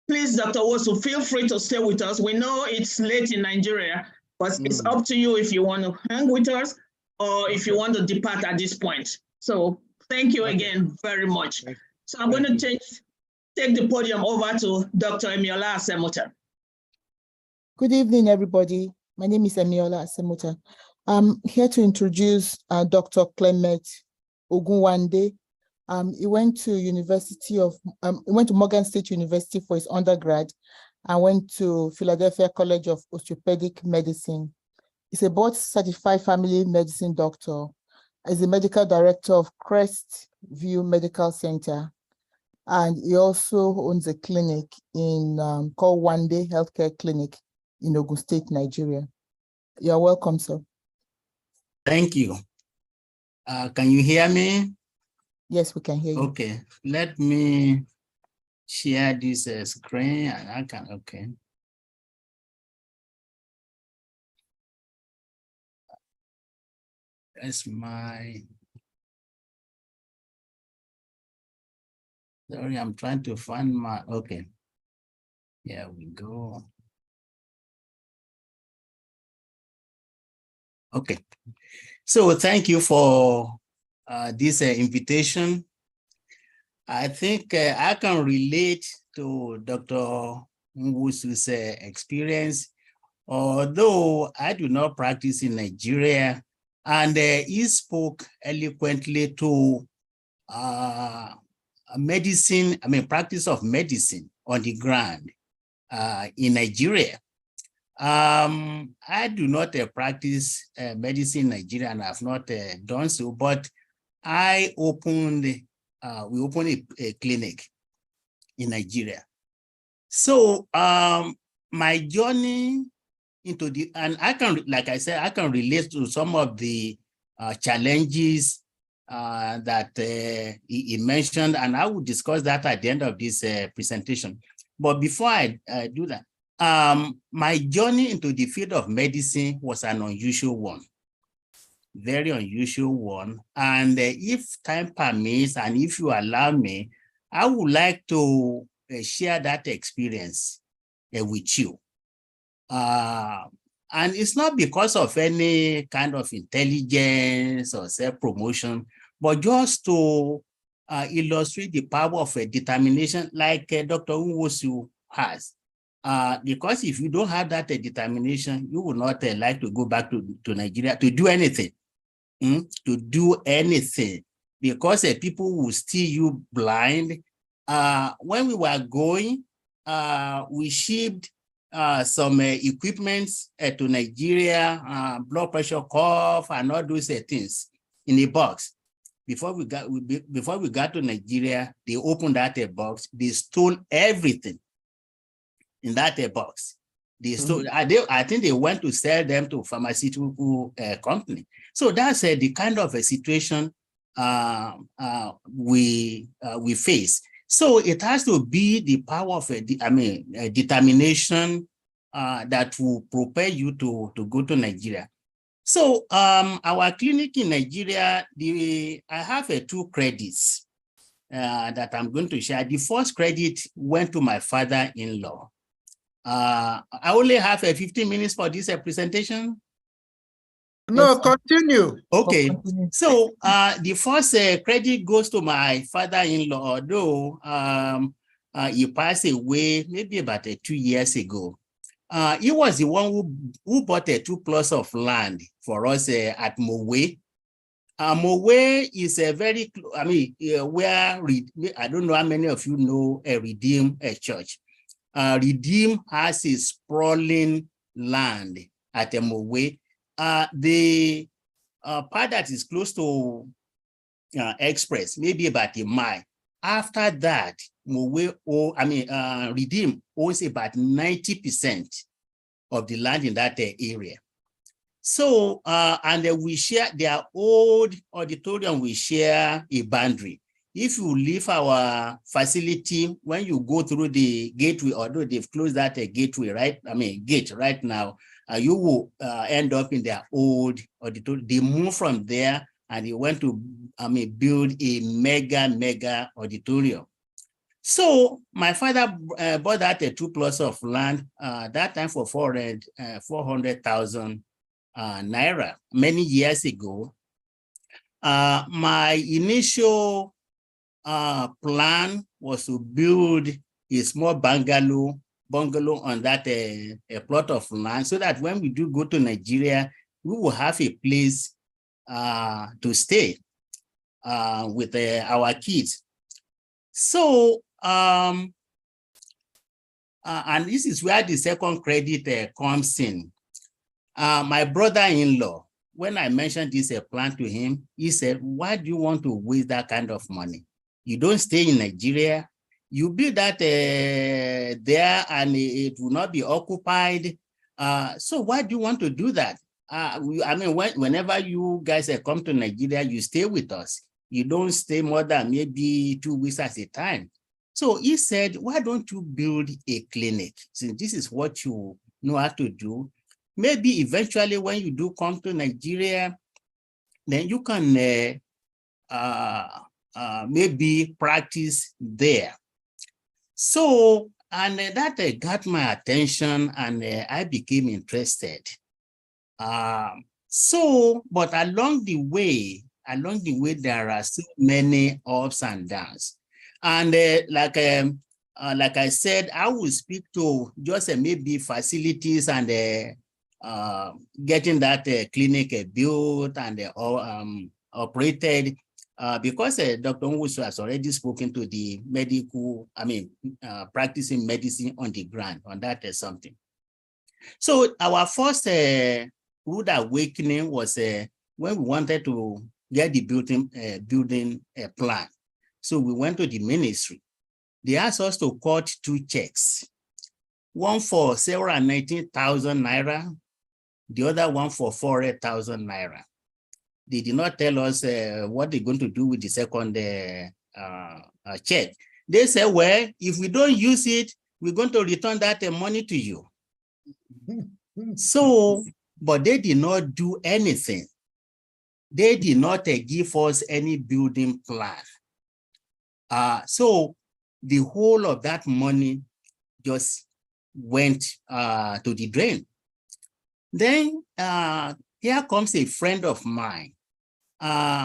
Please, Dr. Wosu, feel free to stay with us. We know it's late in Nigeria, but it's up to you if you want to hang with us or if you want to depart at this point. So thank you again very much. So I'm going to take the podium over to Dr. Emiola Asemuta. Good evening, everybody. My name is Emiola Asemuta. I'm here to introduce Dr. Clement Ogunwande. He went to Morgan State University for his undergrad and went to Philadelphia College of Orthopedic Medicine. He's a board-certified family medicine doctor. He's the medical director of Crest View Medical Center. And he also owns a clinic called Wande Healthcare Clinic in Ogun State, Nigeria. You're welcome, sir. Thank you. Can you hear me? Yes, we can hear you. Okay, let me share this screen and I can, okay. That's my, sorry, I'm trying to find my, okay. Here we go. Okay, so thank you for this invitation. I think I can relate to Dr. Wosu's experience, although I do not practice in Nigeria, and he spoke eloquently to medicine, practice of medicine on the ground in Nigeria. I do not practice medicine in Nigeria and have not done so, but we opened a clinic in Nigeria. So my journey into and I can, like I said, I can relate to some of the challenges that he mentioned, and I will discuss that at the end of this presentation. But before I do that, my journey into the field of medicine was an unusual one, very unusual one. And if time permits, and if you allow me, I would like to share that experience with you. And it's not because of any kind of intelligence or self-promotion, but just to illustrate the power of determination like Dr. Wosu has. Because if you don't have that determination, you will not like to go back to Nigeria to do anything. To do anything, because people will steer you blind. When we were going, we shipped some equipment to Nigeria, blood pressure cuff, and all those things in a box. Before we got to Nigeria, they opened that box. They stole everything in that box. They stole. I think they went to sell them to pharmaceutical company. So that's the kind of a situation we face. So it has to be the power of a determination that will propel you to go to Nigeria. So our clinic in Nigeria, I have 2 credits that I'm going to share. The first credit went to my father-in-law. I only have 15 minutes for this presentation. No, continue. Okay, so the first credit goes to my father-in-law, although he passed away maybe about 2 years ago. He was the one who bought 2 plots of land for us at Mowe. Mowe is a very, where, I don't know how many of you know a Redeem Church. Redeem has a sprawling land at Mowe. The part that is close to Express, maybe about a mile. After that, Redeem owns about 90% of the land in that area. So, and we share their old auditorium, we share a boundary. If you leave our facility, when you go through the gateway, although they've closed that gateway, gate right now, you will end up in their old auditorium. They moved from there and they went to build a mega auditorium. So my father bought that 2 plots of land that time for 400,000 naira many years ago. My initial plan was to build a small bungalow on that plot of land, so that when we do go to Nigeria, we will have a place to stay with our kids. So, and this is where the second credit comes in. My brother-in-law, when I mentioned this plan to him, he said, why do you want to waste that kind of money? You don't stay in Nigeria. You build that there and it will not be occupied. So why do you want to do that? Whenever you guys come to Nigeria, you stay with us. You don't stay more than maybe 2 weeks at a time. So he said, why don't you build a clinic? Since this is what you know how to do, maybe eventually when you do come to Nigeria, then you can maybe practice there. So, and that got my attention and I became interested. But along the way, there are so many ups and downs. And like I said, I will speak to just maybe facilities and getting that clinic built and operated, because Dr. Wosu has already spoken to the medical, practicing medicine on the ground on that something. So our first rude awakening was when we wanted to get the building plan. So we went to the ministry. They asked us to cut 2 checks, one for 719,000 naira, the other one for 400,000 naira. They did not tell us what they're going to do with the second check. They said, well, if we don't use it, we're going to return that money to you. So, but they did not do anything. They did not give us any building plan. So the whole of that money just went to the drain. Then here comes a friend of mine.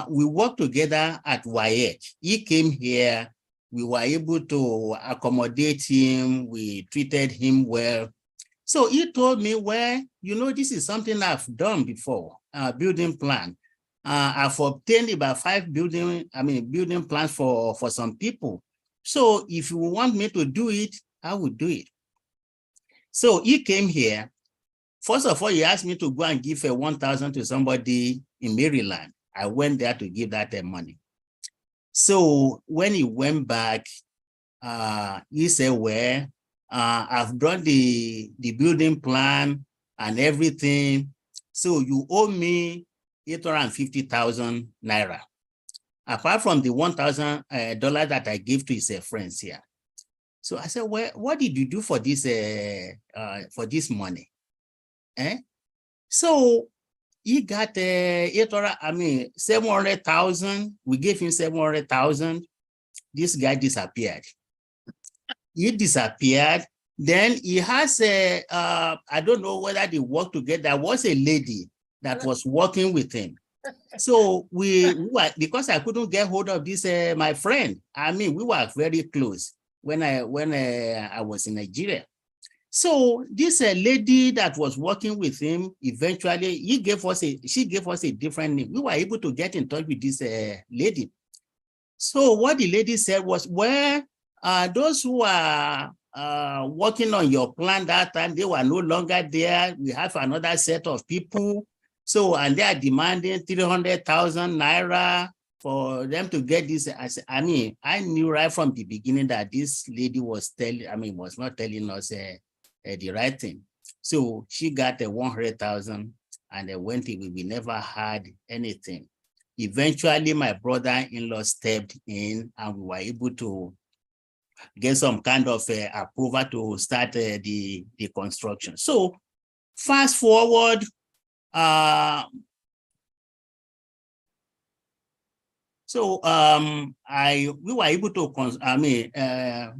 We worked together at WAEC. He came here. We were able to accommodate him. We treated him well. So he told me, well, this is something I've done before, building plan. I've obtained about 5 building plans for some people. So if you want me to do it, I will do it. So he came here. First of all, he asked me to go and give 1,000 to somebody in Maryland. I went there to give that money. So when he went back, he said, well, I've done the building plan and everything. So you owe me 850,000 naira. apart from the $1,000 that I gave to his friends here. So I said, well, what did you do for this money? So he got 700,000. We gave him 700,000. This guy disappeared. He disappeared. Then he has I don't know whether they work together. There was a lady that was working with him. So we were, because I couldn't get hold of this my friend. I mean, we were very close when I was in Nigeria. So this lady that was working with him, eventually she gave us a different name. We were able to get in touch with this lady. So what the lady said was, well, those who are working on your plan that time, they were no longer there. We have another set of people. So, and they are demanding 300,000 naira for them to get this. I mean, I knew right from the beginning that this lady was not telling us the right thing. So she got 100,000 and went away. We never had anything. Eventually, my brother-in-law stepped in and we were able to get some kind of approval to start the construction. So fast forward, we were able to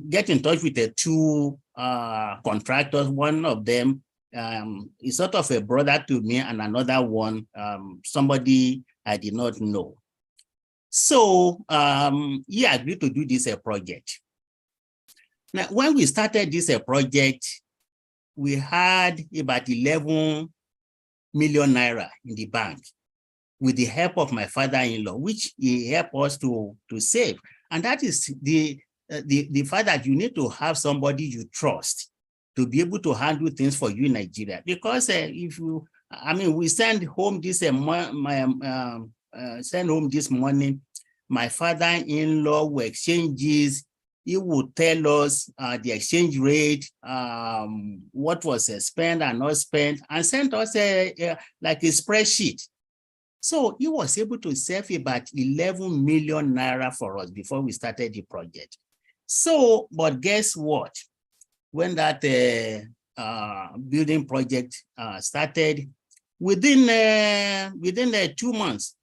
get in touch with the two contractors. One of them is sort of a brother to me, and another one somebody I did not know. So he agreed to do this project. Now, when we started this project, we had about 11 million naira in the bank with the help of my father-in-law, which he helped us to save. And that is the fact that you need to have somebody you trust to be able to handle things for you in Nigeria. Because if you, we send home this morning, my father-in-law will exchanges. He would tell us the exchange rate, what was spent and not spent, and sent us like a spreadsheet. So he was able to save about 11 million naira for us before we started the project. So, but guess what? When that building project started, within 2 months,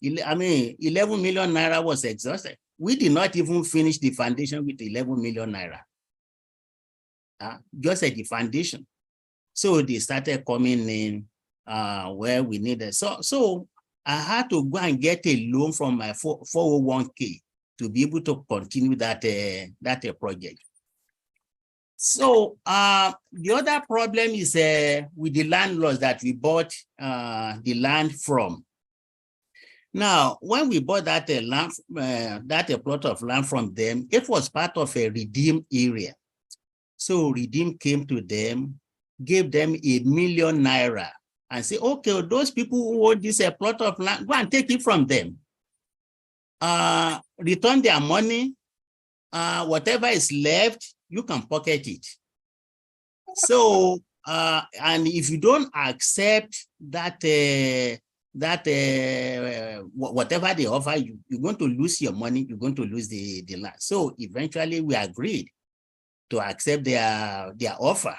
11 million naira was exhausted. We did not even finish the foundation with 11 million naira. Just at the foundation. So they started coming in where we needed. So I had to go and get a loan from my 401k to be able to continue that project. So the other problem is with the landlords that we bought the land from. Now, when we bought that plot of land from them, it was part of a redeem area. So redeem came to them, gave them 1 million naira and say, okay, those people who own this plot of land, go and take it from them. Return their money, whatever is left, you can pocket it. So, and if you don't accept that, whatever they offer you, you're going to lose your money, you're going to lose the land. So eventually we agreed to accept their offer.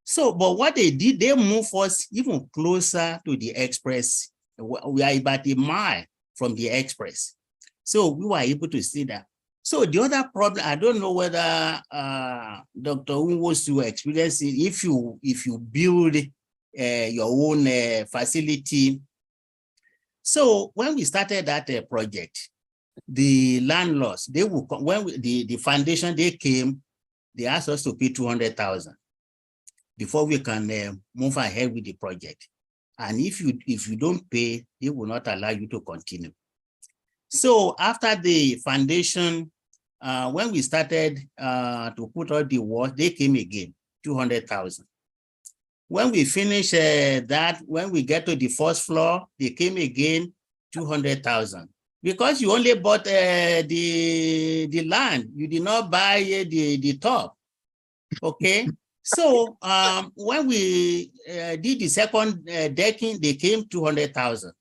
So, but what they did, they moved us even closer to the express. We are about a mile from the express. So we were able to see that. So the other problem, I don't know whether Dr. Wosu experienced it, if you build your own facility. So when we started that project, the landlords, they will come, when the foundation, they came, they asked us to pay 200,000 before we can move ahead with the project. And if you don't pay, they will not allow you to continue. So after the foundation, when we started to put all the walls, they came again, 200,000. When we finish that, when we get to the first floor, they came again, 200,000. Because you only bought the land, you did not buy the top, okay? So when we did the second decking, they came 200,000.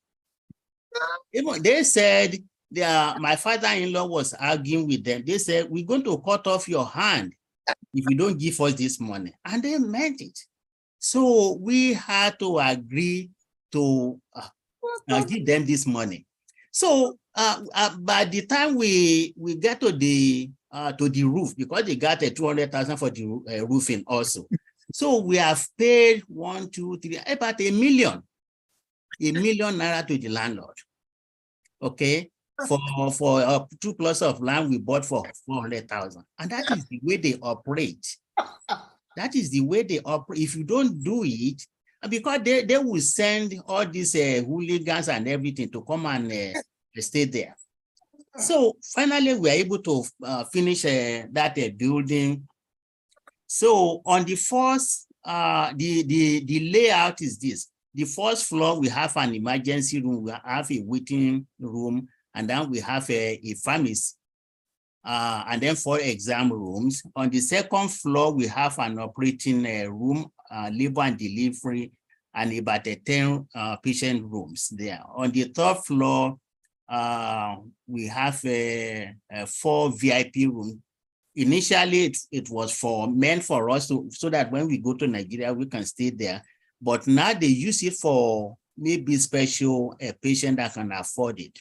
They said my father-in-law was arguing with them. They said, we're going to cut off your hand if you don't give us this money. And they meant it. So we had to agree to give them this money. So by the time we get to the roof, because they got a 200,000 for the roofing also. So we have paid 1, 2, 3, about $1 million naira to the landlord. Okay, for 2 plots of land we bought for 400,000, and that is the way they operate. That is the way they operate. If you don't do it, because they will send all these hooligans and everything to come and stay there. So finally, we are able to finish that building. So on the first, the layout is this. The first floor, we have an emergency room, we have a waiting room, and then we have a pharmacy, and then 4 exam rooms. On the second floor, we have an operating room, labor and delivery, and about 10 patient rooms there. On the third floor, we have 4 VIP rooms. Initially, it was meant for us so that when we go to Nigeria, we can stay there. But now they use it for maybe special patient that can afford it.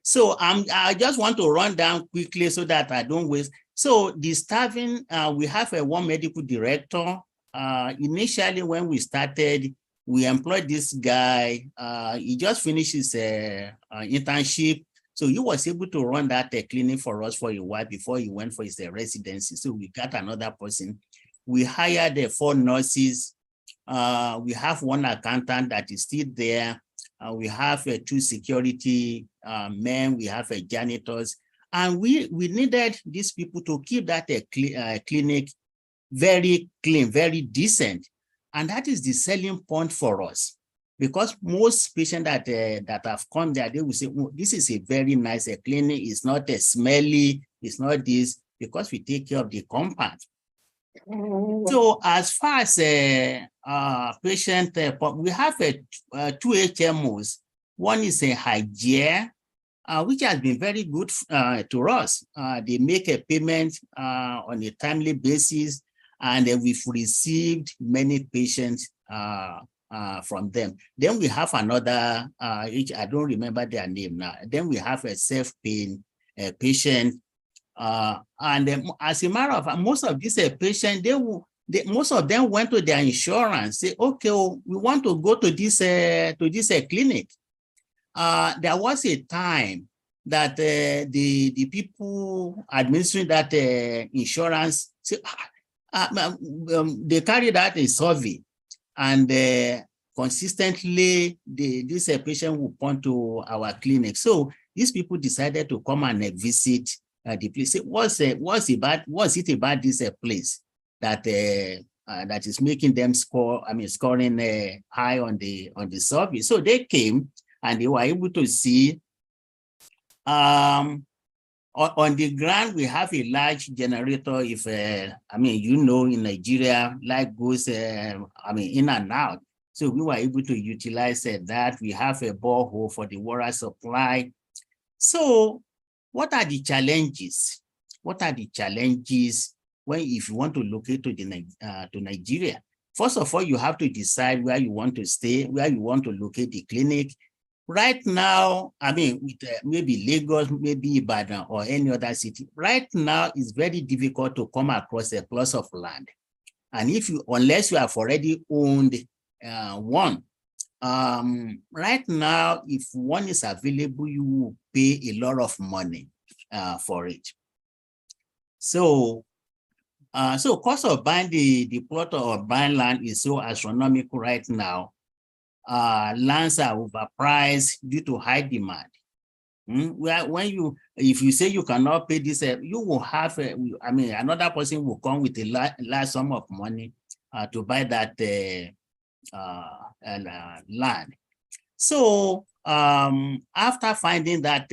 So I just want to run down quickly so that I don't waste. So the staffing, we have one medical director. Initially, when we started, we employed this guy. He just finished his internship. So he was able to run that clinic for us for a while before he went for his residency. So we got another person. We hired 4 nurses. We have 1 accountant that is still there. We have 2 security men. We have janitors. And we needed these people to keep that clinic very clean, very decent. And that is the selling point for us. Because most patients that have come there, they will say, oh, this is a very nice clinic. It's not smelly. It's not this, because we take care of the compound. So as far as patient, we have 2 HMOs. One is a Hygiene, which has been very good to us. They make a payment on a timely basis, and we've received many patients from them. Then we have another, which I don't remember their name now. Then we have a self-paying patient. And as a matter of fact, most of these patients, most of them went to their insurance, say, okay, well, we want to go to this clinic. There was a time that the people administering that insurance, say, they carried out a survey, and consistently this patient will come to our clinic. So these people decided to come and visit the place. What's it about this place that that is making them scoring high on the survey? So they came and they were able to see on the ground we have a large generator. If in Nigeria, light goes in and out. So we were able to utilize that. We have a borehole for the water supply. So what are the challenges? What are the challenges if you want to locate to Nigeria? First of all, you have to decide where you want to stay, where you want to locate the clinic. Right now, with maybe Lagos, maybe Ibadan or any other city, right now it's very difficult to come across a plot of land. And unless you have already owned one, right now, if one is available, you will pay a lot of money for it. So cost of buying the plot or buying land is so astronomical right now. Lands are overpriced due to high demand. If you say you cannot pay this, you will have another person will come with a large sum of money to buy that land. So after finding that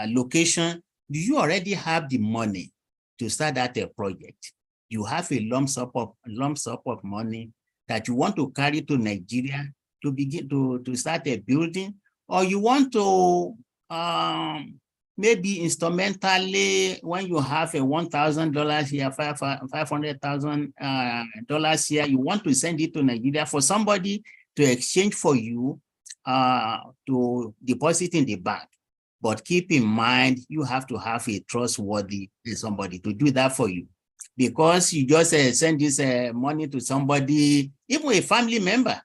location, do you already have the money to start that project? You have a lump sum of money that you want to carry to Nigeria to begin to start a building, or you want to maybe instrumentally, when you have a $1,000 here, $500,000 here, you want to send it to Nigeria for somebody to exchange for you to deposit in the bank. But keep in mind, you have to have a trustworthy somebody to do that for you. Because you just send this money to somebody, even a family member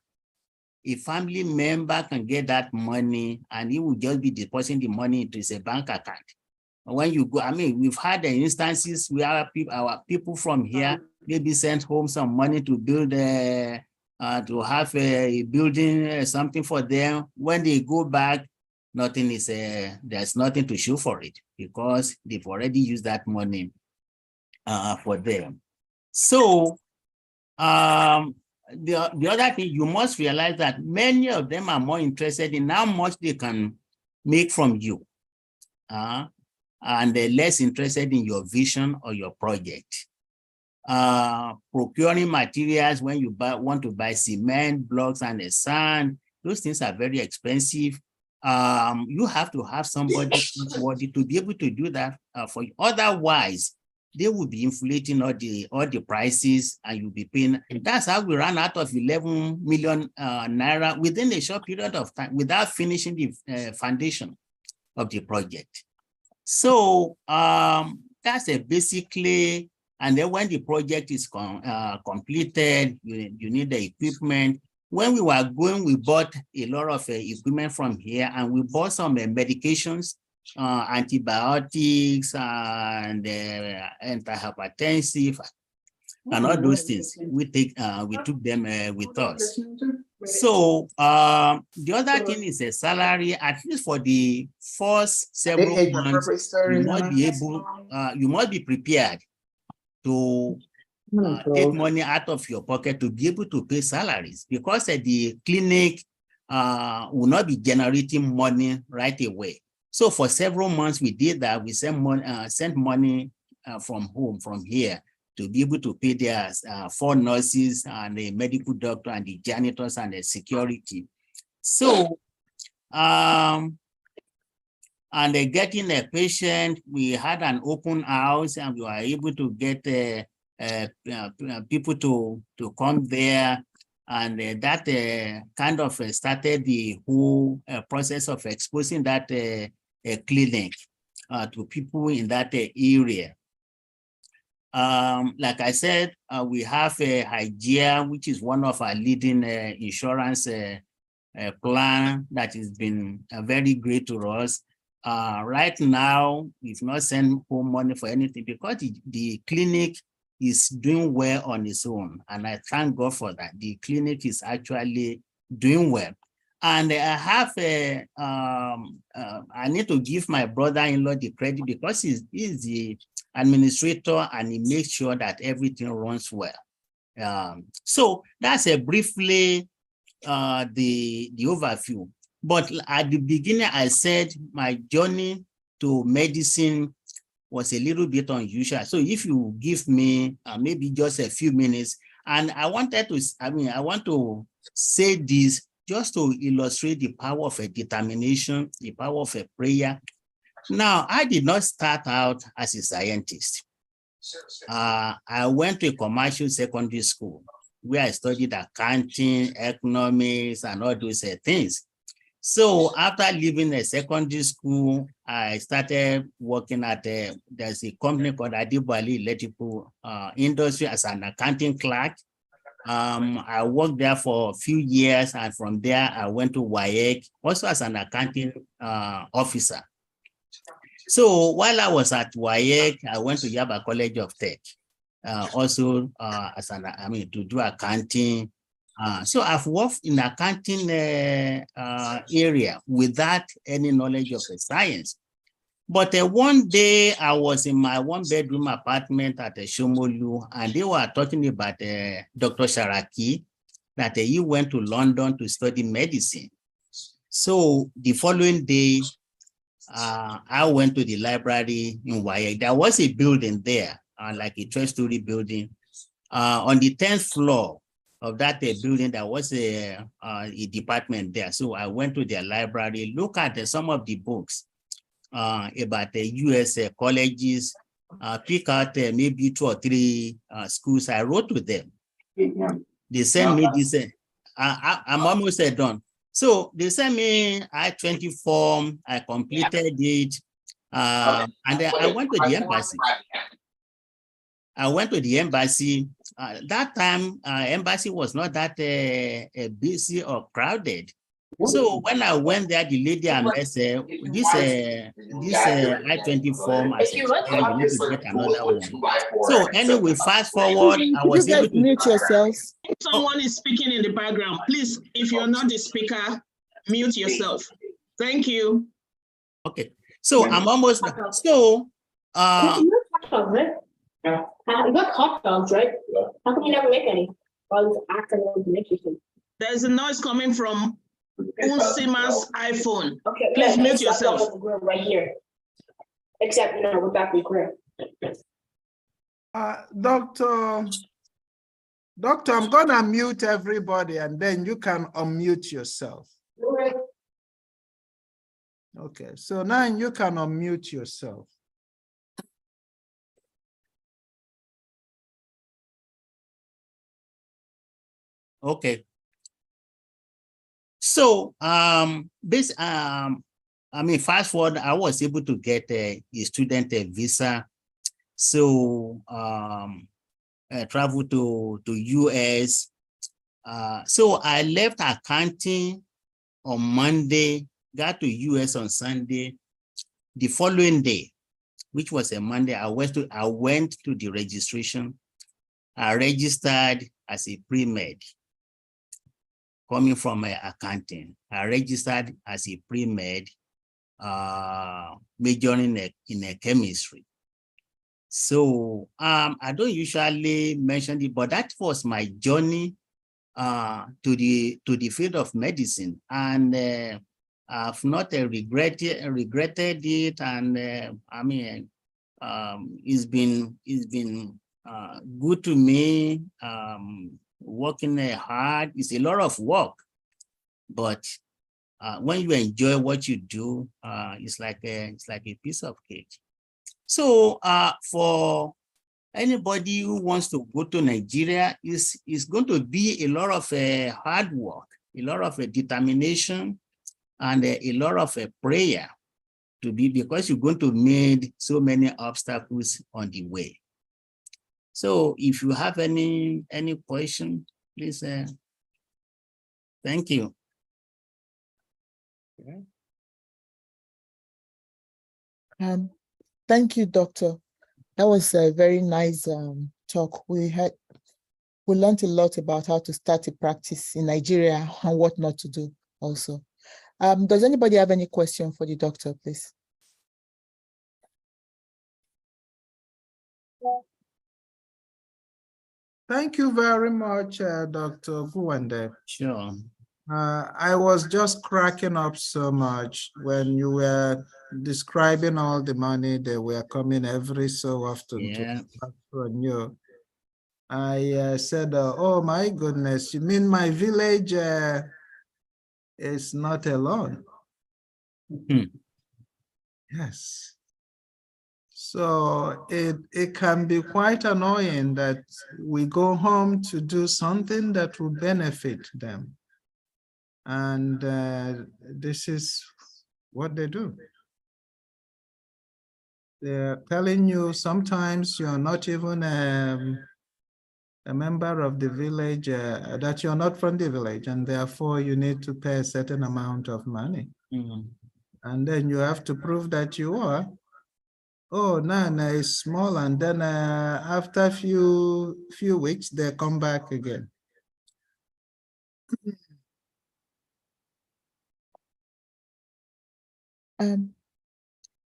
can get that money and he will just be depositing the money into his bank account. When you go, I mean, we've had instances where our people from here maybe sent home some money to build to have a building, something for them. When they go back, nothing is there's nothing to show for it because they've already used that money for them. So the other thing, you must realize that many of them are more interested in how much they can make from you, and they're less interested in your vision or your project. Procuring materials, when you want to buy cement, blocks, and the sand, those things are very expensive. You have to have somebody to be able to do that for you. Otherwise, they will be inflating all the prices and you'll be paying. That's how we ran out of 11 million naira within a short period of time without finishing the foundation of the project. So that's basically, and then when the project is completed, you need the equipment. When we were going, we bought a lot of equipment from here and we bought some medications, antibiotics and antihypertensive and all those things. We took them with us. So the other thing is a salary, at least for the first several months, you must be prepared to take money out of your pocket to be able to pay salaries, because the clinic will not be generating money right away. So for several months we did that. We sent money from home, from here, to be able to pay their 4 nurses and the medical doctor and the janitors and the security. So and getting a patient, we had an open house and we were able to get people to come there, and that kind of started the whole process of exposing that clinic to people in that area. Like I said, we have Hygeia, which is one of our leading insurance plan that has been very great to us. Right now, we've not sent home money for anything because the clinic is doing well on its own. And I thank God for that. The clinic is actually doing well. And I have I need to give my brother-in-law the credit because he's the administrator and he makes sure that everything runs well. So that's briefly the overview. But at the beginning, I said my journey to medicine was a little bit unusual. So if you give me maybe just a few minutes, and I want to say this just to illustrate the power of a determination, the power of a prayer. Now, I did not start out as a scientist. I went to a commercial secondary school where I studied accounting, economics, and all those things. So after leaving a secondary school, I started working at there's a company called Adibali Electrical Industry as an accounting clerk. I worked there for a few years, and from there I went to WAEC, also as an accounting officer. So while I was at WAEC, I went to Yaba College of Tech, also as to do accounting. So I've worked in the accounting area without any knowledge of the science. But one day I was in my 1-bedroom apartment at Shomolu, and they were talking about Dr. Sharaki, that he went to London to study medicine. So the following day, I went to the library in WAEC. There was a building there, like a 12-story building. On the 10th floor of that building, there was a department there. So I went to their library, look at some of the books. about the US colleges, pick out maybe 2 or 3 schools. I wrote to them. They sent me this. I'm almost done. So they sent me I-20 form. I completed it. And then I went to the embassy. That time, embassy was not that busy or crowded. So when I went there, the lady I met said, this I-20 form, I said, you need to get another one. So anyway, fast forward, I was able to mute yourselves. If someone is speaking in the background, please, if you're not the speaker, mute yourself. Thank you. Okay, so I'm almost done. So, you got hot dogs, right? How come you never make any? There's a noise coming from Unsima's iPhone. Okay, please mute yourself. Right here. Except, we're back in grill. Doctor, I'm gonna mute everybody and then you can unmute yourself. Okay, so now you can unmute yourself. okay. So, fast forward, I was able to get a student visa. So, I traveled to US. So I left accounting on Monday, got to US on Sunday. The following day, which was a Monday, I went to the registration. I registered as a pre-med. Coming from accounting, I registered as a pre-med, majoring in chemistry. So I don't usually mention it, but that was my journey to the field of medicine, and I've not regretted it, and it's been good to me. Working hard, it's a lot of work, but when you enjoy what you do, it's like a piece of cake. So for anybody who wants to go to Nigeria, is going to be a lot of hard work, a lot of determination, and a lot of prayer because you're going to meet so many obstacles on the way. So if you have any question, please, thank you. Thank you, Doctor. That was a very nice talk. We learned a lot about how to start a practice in Nigeria and what not to do also. Does anybody have any question for the doctor, please? Thank you very much, Dr. Ogunwande. Sure. I was just cracking up so much when you were describing all the money that were coming every so often to from you. I said, oh my goodness, you mean my village is not alone? Yes. So it can be quite annoying that we go home to do something that will benefit them. And this is what they do. They're telling you sometimes you're not even a member of the village, that you're not from the village, and therefore you need to pay a certain amount of money. And then you have to prove that you are. Oh, Nana is small, and then after a few weeks, they come back again.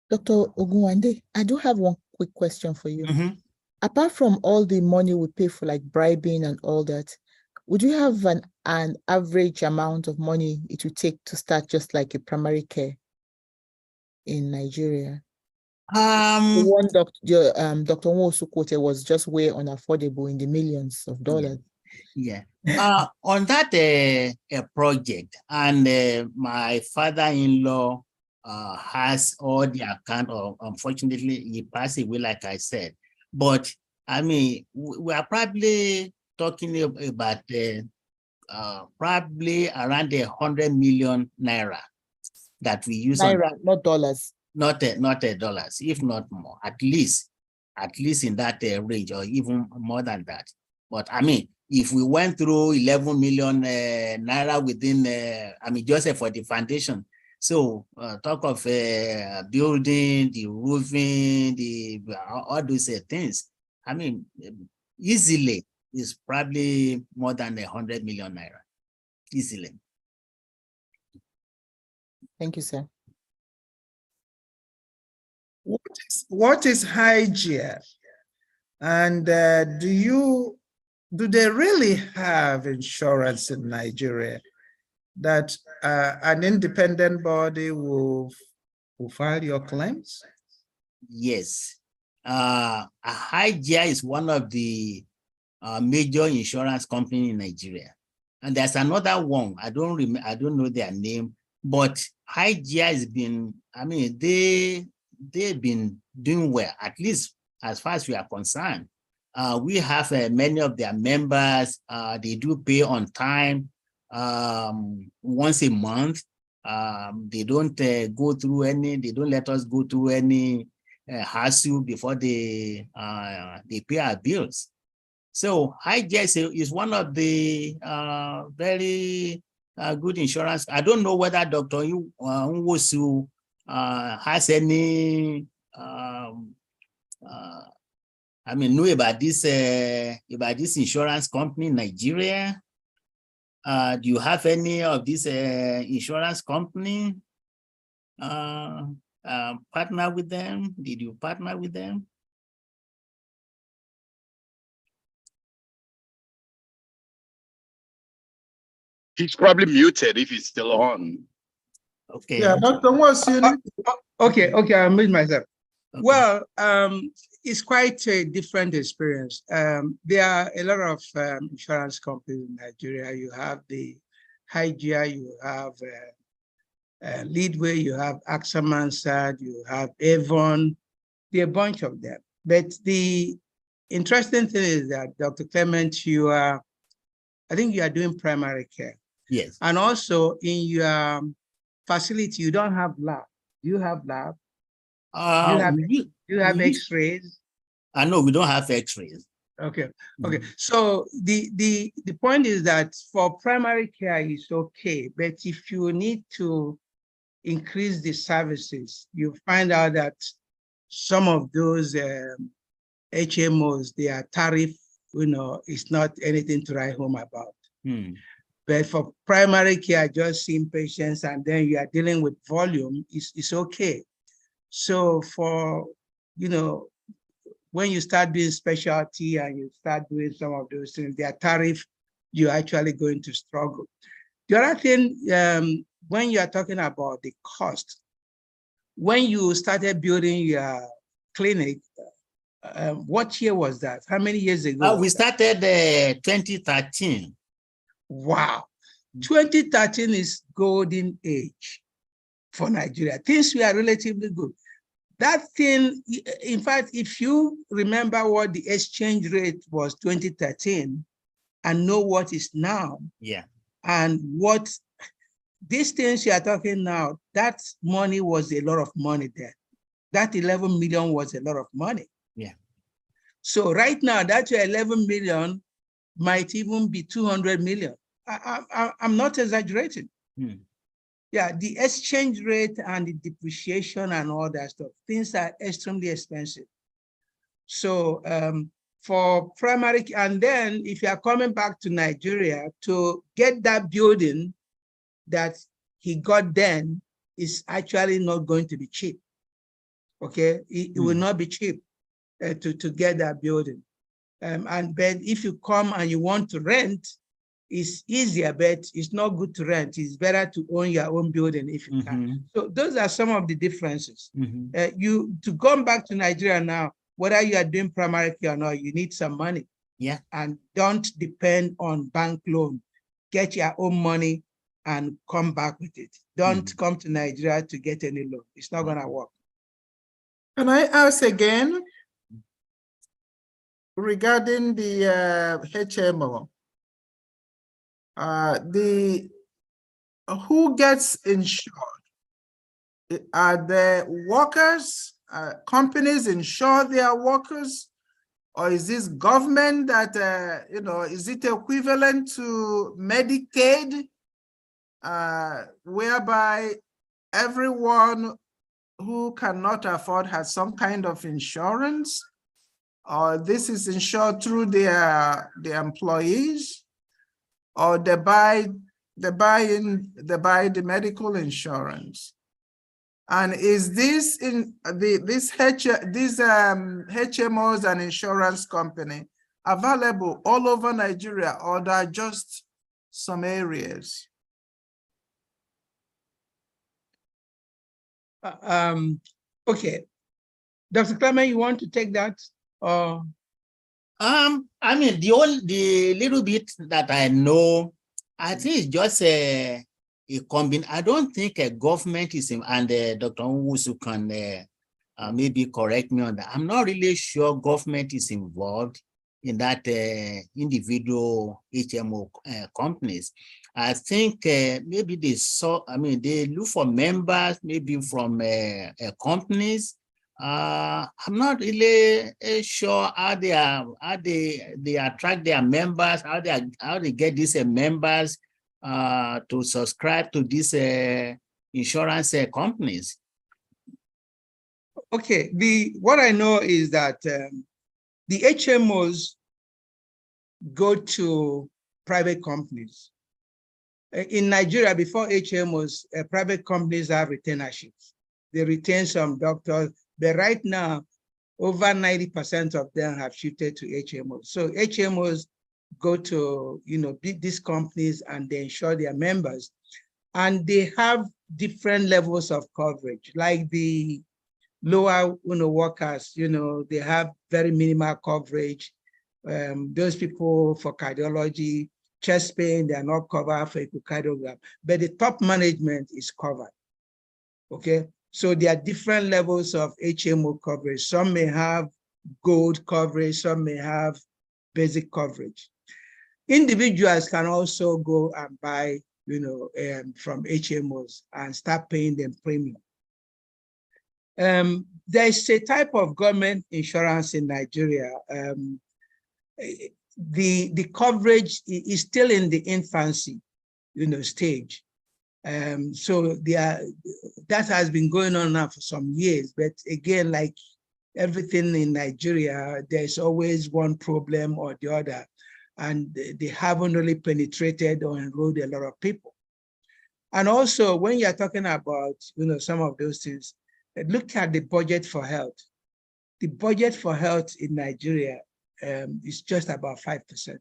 Dr. Ogunwande, I do have one quick question for you. Apart from all the money we pay for like bribing and all that, would you have an average amount of money it would take to start just like a primary care in Nigeria? The one Dr. Wosu quoted was just way unaffordable in the millions of dollars. Yeah. On that project, and my father-in-law has all the account of, unfortunately, he passed away, like I said. But I mean, we are probably talking about probably around 100 million naira that we use Naira, not dollars. not dollars, if not more, at least in that range, or even more than that. But I mean, if we went through 11 million naira within, I mean, just for the foundation. So talk of building, the roofing, the all those things. I mean, easily is probably more than 100 million naira, easily. Thank you, sir. What is hygiene? And do they really have insurance in Nigeria that an independent body will file your claims? Yes. Hygia is one of the major insurance company in Nigeria. And there's another one, I don't know their name, but Hygia has been, I mean, they've been doing well, at least as far as we are concerned. We have many of their members, they do pay on time, once a month. They don't go through any, they don't let us go through any hassle before they pay our bills. So Hygia is one of the very good insurance. I don't know whether Dr. Wosu has any I mean, know about this insurance company in Nigeria. Do you have any of this insurance company partner with them? Did you partner with them? He's probably muted if he's still on. Okay. Yeah, Dr. Wosu. Okay, I mute myself. Okay. Well, it's quite a different experience. There are a lot of insurance companies in Nigeria. You have the Hygia, you have Leadway, you have AXA Mansard, you have Avon, there are a bunch of them. But the interesting thing is that, Dr. Clement, I think you are doing primary care. Yes. And also in your facility, you don't have lab. Do you have lab? Do you have X-rays? No, we don't have X-rays. Okay. So the point is that for primary care is okay, but if you need to increase the services, you find out that some of those HMOs, their tariff, it's not anything to write home about. But for primary care, just seeing patients and then you are dealing with volume, it's okay. So for, when you start doing specialty and you start doing some of those things, their tariff, you're actually going to struggle. The other thing, when you are talking about the cost, when you started building your clinic, what year was that? How many years ago? We started 2013. Wow. 2013 is golden age for Nigeria. Things were relatively good. That thing, in fact, if you remember what the exchange rate was 2013 and know what is now, yeah, and what these things you are talking now, that money was a lot of money then. That 11 million was a lot of money. Yeah. So right now, that 11 million might even be 200 million. I'm not exaggerating. Yeah, the exchange rate and the depreciation and all that stuff, things are extremely expensive. So for primary, and then if you are coming back to Nigeria to get that building that he got then is actually not going to be cheap. Okay, it will not be cheap to get that building. And then if you come and you want to rent, it's easier, but it's not good to rent. It's better to own your own building if you can. So those are some of the differences. To come back to Nigeria now, whether you are doing primary care or not, you need some money. Yeah. And don't depend on bank loan. Get your own money and come back with it. Don't come to Nigeria to get any loan. It's not gonna work. Can I ask again regarding the HMO? Who gets insured? Are the workers, companies insure their workers? Or is this government that, is it equivalent to Medicaid, whereby everyone who cannot afford has some kind of insurance? Or this is insured through the employees? Or they buy the medical insurance? And is this in these HMOs and insurance company available all over Nigeria, or there are just some areas? Okay, Dr. Clement, you want to take that? Or I mean, the little bit that I know, I think it's just a combination. I don't think a government is in, and Dr. Wosu can maybe correct me on that. I'm not really sure government is involved in that individual HMO companies. I think maybe they look for members, maybe from companies. I'm not really sure how they attract their members, how they get these members to subscribe to these insurance companies. okay, what I know is that the HMOs go to private companies. In Nigeria, before HMOs, private companies have retainerships. They retain some doctors, but right now, over 90% of them have shifted to HMOs. So HMOs go to these companies and they insure their members, and they have different levels of coverage. Like the lower workers, they have very minimal coverage. Those people for cardiology, chest pain, they are not covered for echocardiogram, but the top management is covered. Okay, so there are different levels of HMO coverage. Some may have gold coverage, some may have basic coverage. Individuals can also go and buy, from HMOs and start paying them premium. There's a type of government insurance in Nigeria. The coverage is still in the infancy, stage. So that has been going on now for some years. But again, like everything in Nigeria, there's always one problem or the other, and they haven't really penetrated or enrolled a lot of people. And also, when you're talking about some of those things, look at the budget for health. The budget for health in Nigeria is just about 5%.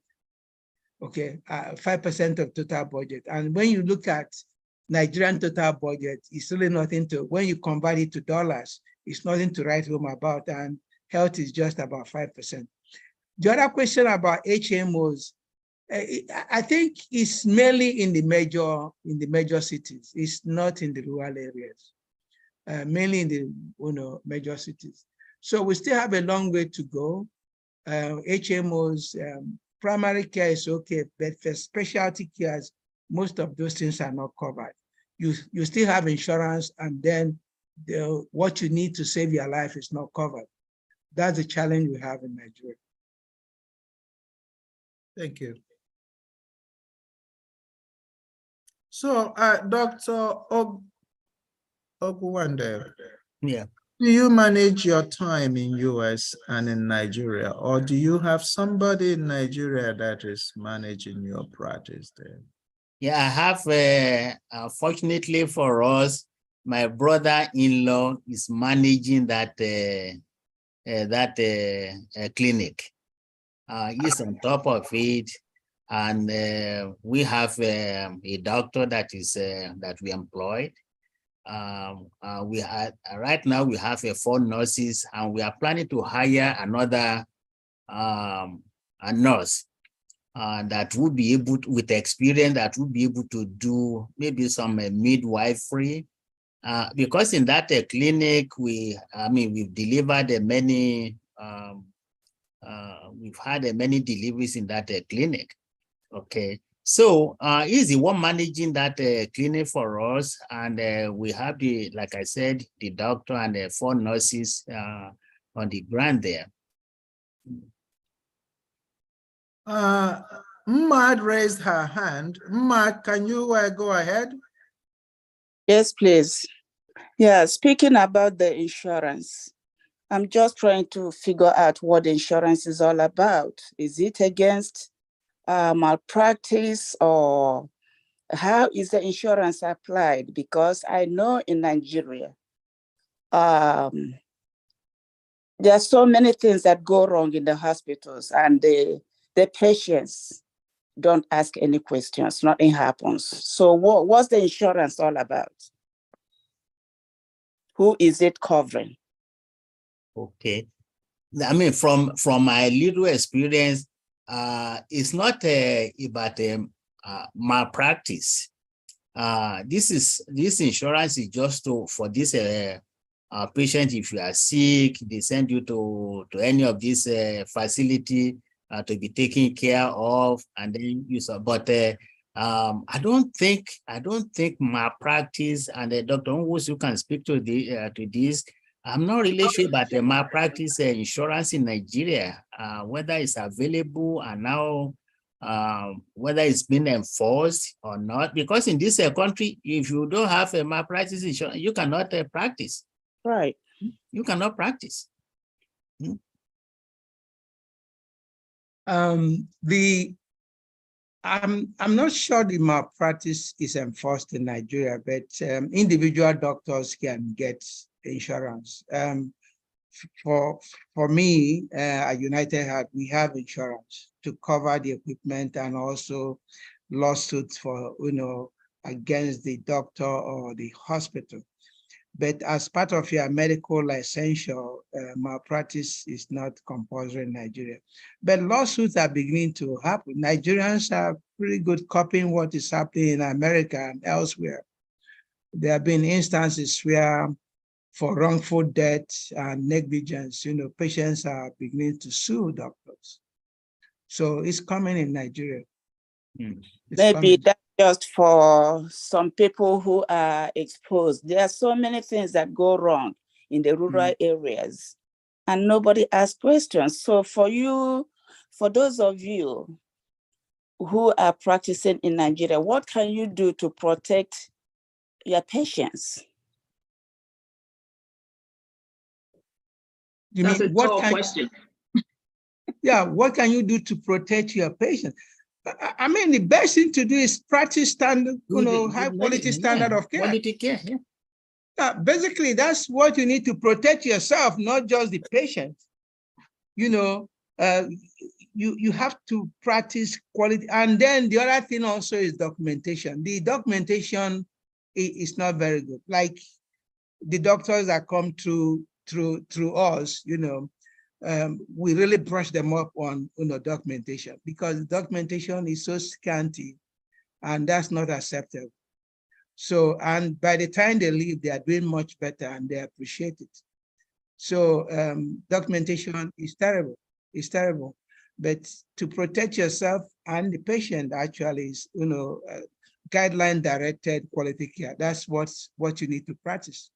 Okay, 5% of total budget. And when you look at Nigerian total budget, it's really nothing to, when you convert it to dollars, it's nothing to write home about, and health is just about 5%. The other question about HMOs, I think it's mainly in the major cities. It's not in the rural areas, mainly in the major cities. So we still have a long way to go. HMOs, primary care is okay, but for specialty cares, most of those things are not covered. You still have insurance, and then what you need to save your life is not covered. That's the challenge we have in Nigeria. Thank you. So, Dr. Ogunwande, Yeah. do you manage your time in US and in Nigeria, or do you have somebody in Nigeria that is managing your practice there? Yeah, I have, fortunately for us, my brother-in-law is managing that clinic. He's on top of it, and we have a doctor that is that we employed. We had right now we have 4 nurses, and we are planning to hire another a nurse. that would be able to, with experience, that would be able to do maybe some midwifery. Because in that clinic, we've delivered many, we've had many deliveries in that clinic. Okay, so he's the one managing that clinic for us, and we have the, like I said, the doctor and the 4 nurses on the ground there. Mad raised her hand. Mad, can you go ahead? Yes, please. Yeah, speaking about the insurance, I'm just trying to figure out what insurance is all about. Is it against malpractice, or how is the insurance applied? Because I know in Nigeria, there are so many things that go wrong in the hospitals, and the patients don't ask any questions, nothing happens. So what's the insurance all about? Who is it covering? Okay, I mean, from my little experience, it's not about malpractice. This insurance is just for this patient. If you are sick, they send you to any of these facility to be taken care of, and then you saw. But I don't think malpractice, and Dr. Wosu can speak to this. I'm not really sure about the malpractice insurance in Nigeria, whether it's available and now whether it's been enforced or not. Because in this country, if you don't have a malpractice insurance, you cannot practice. Right. You cannot practice. I'm not sure the malpractice is enforced in Nigeria, but individual doctors can get insurance. For me, at United Heart, we have insurance to cover the equipment and also lawsuits for, against the doctor or the hospital. But as part of your medical licensure, malpractice is not compulsory in Nigeria. But lawsuits are beginning to happen. Nigerians are pretty good copying what is happening in America and elsewhere. There have been instances where for wrongful death and negligence, patients are beginning to sue doctors. So it's coming in Nigeria. Maybe that's just for some people who are exposed. There are so many things that go wrong in the rural areas, and nobody asks questions. So for those of you who are practicing in Nigeria, what can you do to protect your patients? That's a tall question. Yeah, what can you do to protect your patient? I mean, the best thing to do is practice standard, high quality standard of care. Quality care, yeah. Basically, that's what you need to protect yourself, not just the patient. You have to practice quality. And then the other thing also is documentation. The documentation is not very good. Like the doctors that come through us, we really brush them up on documentation, because documentation is so scanty, and that's not acceptable. So, and by the time they leave, they are doing much better and they appreciate it. So documentation is terrible. It's terrible. But to protect yourself and the patient actually is, guideline directed quality care. That's what you need to practice.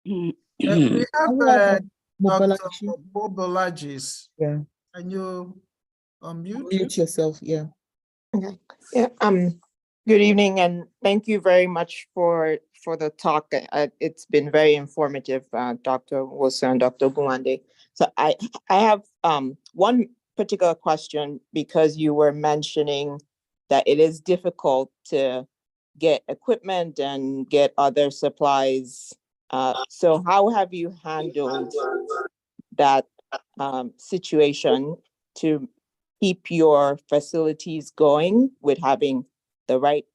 We have Dr. Bobolagis. Yeah. Can you unmute? Mute yourself, yeah. Okay. Yeah. Good evening, and thank you very much for the talk. It's been very informative, Dr. Wosu and Dr. Ogunwande. So I have one particular question, because you were mentioning that it is difficult to get equipment and get other supplies. So how have you handled that situation to keep your facilities going with having the right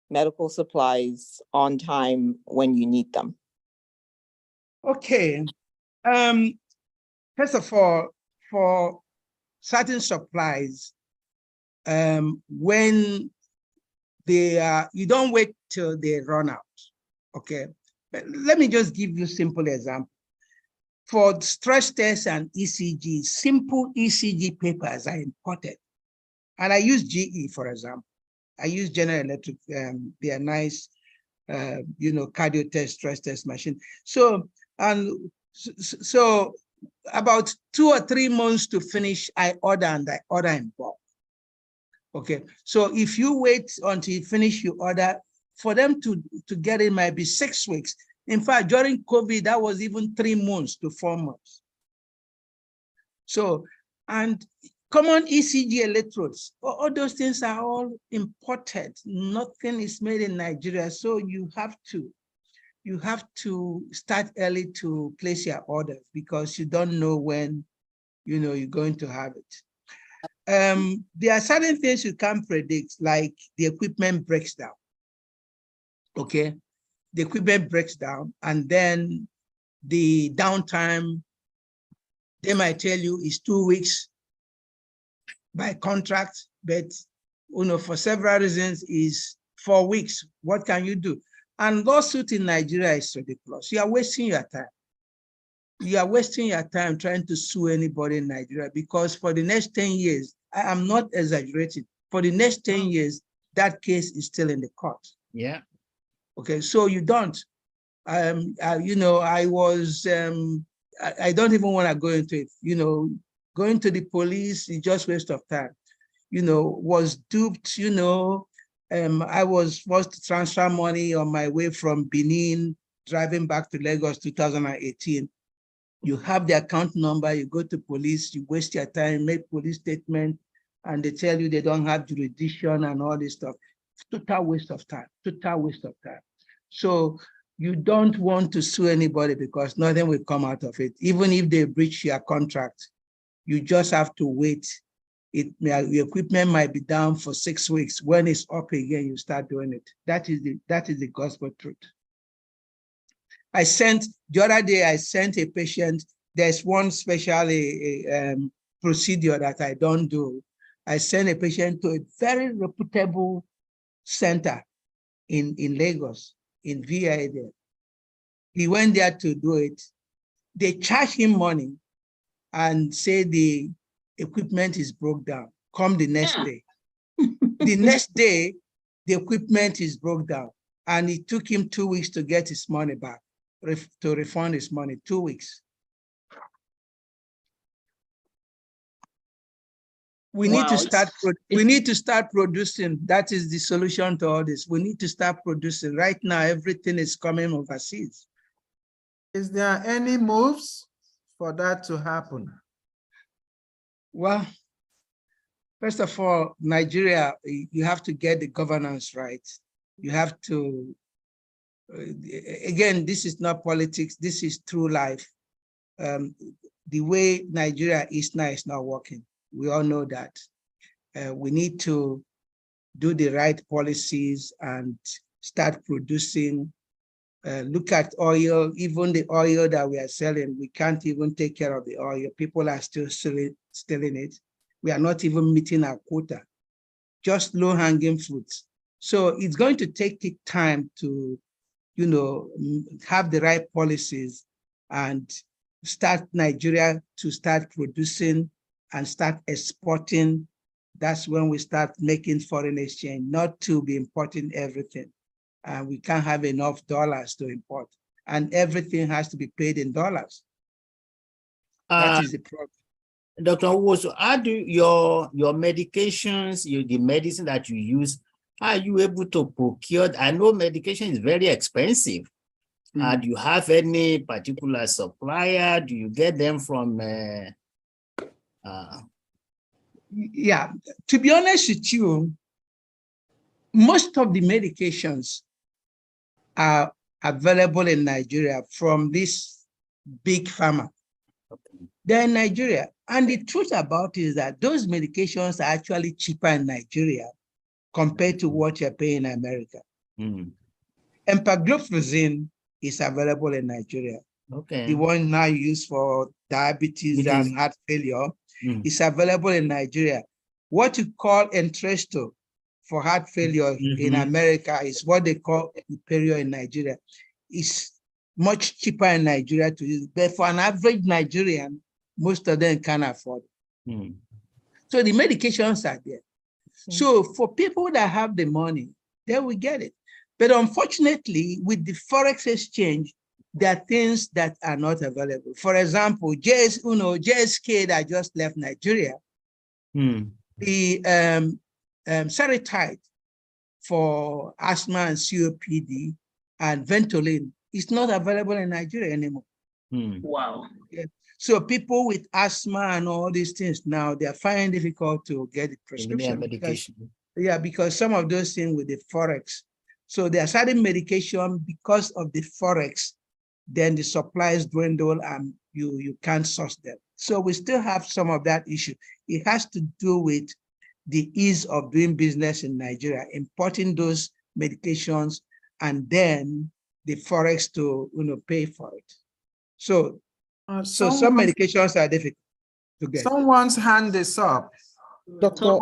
medical supplies on time when you need them? Okay. First of all, for certain supplies, when they are, you don't wait till they run out, okay? Let me just give you a simple example. For stress tests and ECG, simple ECG papers are imported. And I use GE, for example. I use General Electric, they are nice, cardio test, stress test machine. So about 2 or 3 months to finish, I order and I order in bulk. Okay, so if you wait until you finish your order, for them to get it might be 6 weeks. In fact, during COVID, that was even 3 months to 4 months. So, and common ECG electrodes, all those things are all imported. Nothing is made in Nigeria. So you have to start early to place your order because you don't know when you're going to have it. There are certain things you can't predict, like the equipment breaks down. Okay, the equipment breaks down, and then the downtime, they might tell you is 2 weeks by contract, but for several reasons is 4 weeks. What can you do? And lawsuit in Nigeria is ridiculous. You are wasting your time. You are wasting your time trying to sue anybody in Nigeria, because for the next 10 years, I am not exaggerating, for the next 10 years, that case is still in the court. Yeah. Okay, so you don't. I don't even want to go into it. Going to the police is just waste of time. Was duped, I was forced to transfer money on my way from Benin, driving back to Lagos 2018. You have the account number, you go to police, you waste your time, make police statement, and they tell you they don't have jurisdiction and all this stuff. Total waste of time, total waste of time. So you don't want to sue anybody because nothing will come out of it. Even if they breach your contract, you just have to wait. Your equipment might be down for 6 weeks. When it's up again, you start doing it. That is the gospel truth. The other day, I sent a patient, there's one special procedure that I don't do. I sent a patient to a very reputable center in Lagos, in VI there. He went there to do it. They charge him money and say the equipment is broke down. Come the next day. The next day, the equipment is broke down. And it took him 2 weeks to get his money back, to refund his money, 2 weeks. We need to start producing. That is the solution to all this. We need to start producing. Right now, everything is coming overseas. Is there any moves for that to happen? Well, first of all, Nigeria, you have to get the governance right. You have to, again, this is not politics, this is true life. The way Nigeria is now is not working. We all know that. We need to do the right policies and start producing. Look at oil, even the oil that we are selling, we can't even take care of the oil. People are still stealing it. We are not even meeting our quota, just low-hanging fruits. So it's going to take time to, have the right policies and start Nigeria to start producing and start exporting. That's when we start making foreign exchange, not to be importing everything. We can't have enough dollars to import, and everything has to be paid in dollars. That is the problem. Dr. Wosu, how do your medications, the medicine that you use, are you able to procure? I know medication is very expensive. Do you have any particular supplier? Do you get them from? Yeah, to be honest with you, most of the medications are available in Nigeria from this big pharma. They're in Nigeria. And the truth about it is that those medications are actually cheaper in Nigeria compared to what you're paying in America. Empagliflozin is available in Nigeria. Okay. The one now used for diabetes and heart failure is available in Nigeria. What you call Entresto for heart failure in America is what they call Imperio in Nigeria. It's much cheaper in Nigeria to use, but for an average Nigerian, most of them can't afford it. So the medications are there. So for people that have the money, they will get it. But unfortunately, with the Forex exchange, there are things that are not available. For example, JSK that just left Nigeria, the Seretide for asthma and COPD and Ventolin is not available in Nigeria anymore. Wow. Yeah. So people with asthma and all these things now, they are finding it difficult to get the prescription. Because some of those things with the Forex. So there are certain medication because of the Forex, then the supplies dwindle and you can't source them. So we still have some of that issue. It has to do with the ease of doing business in Nigeria, importing those medications and then the Forex to pay for it. So, some medications are difficult to get. Someone's hand is up. Dr.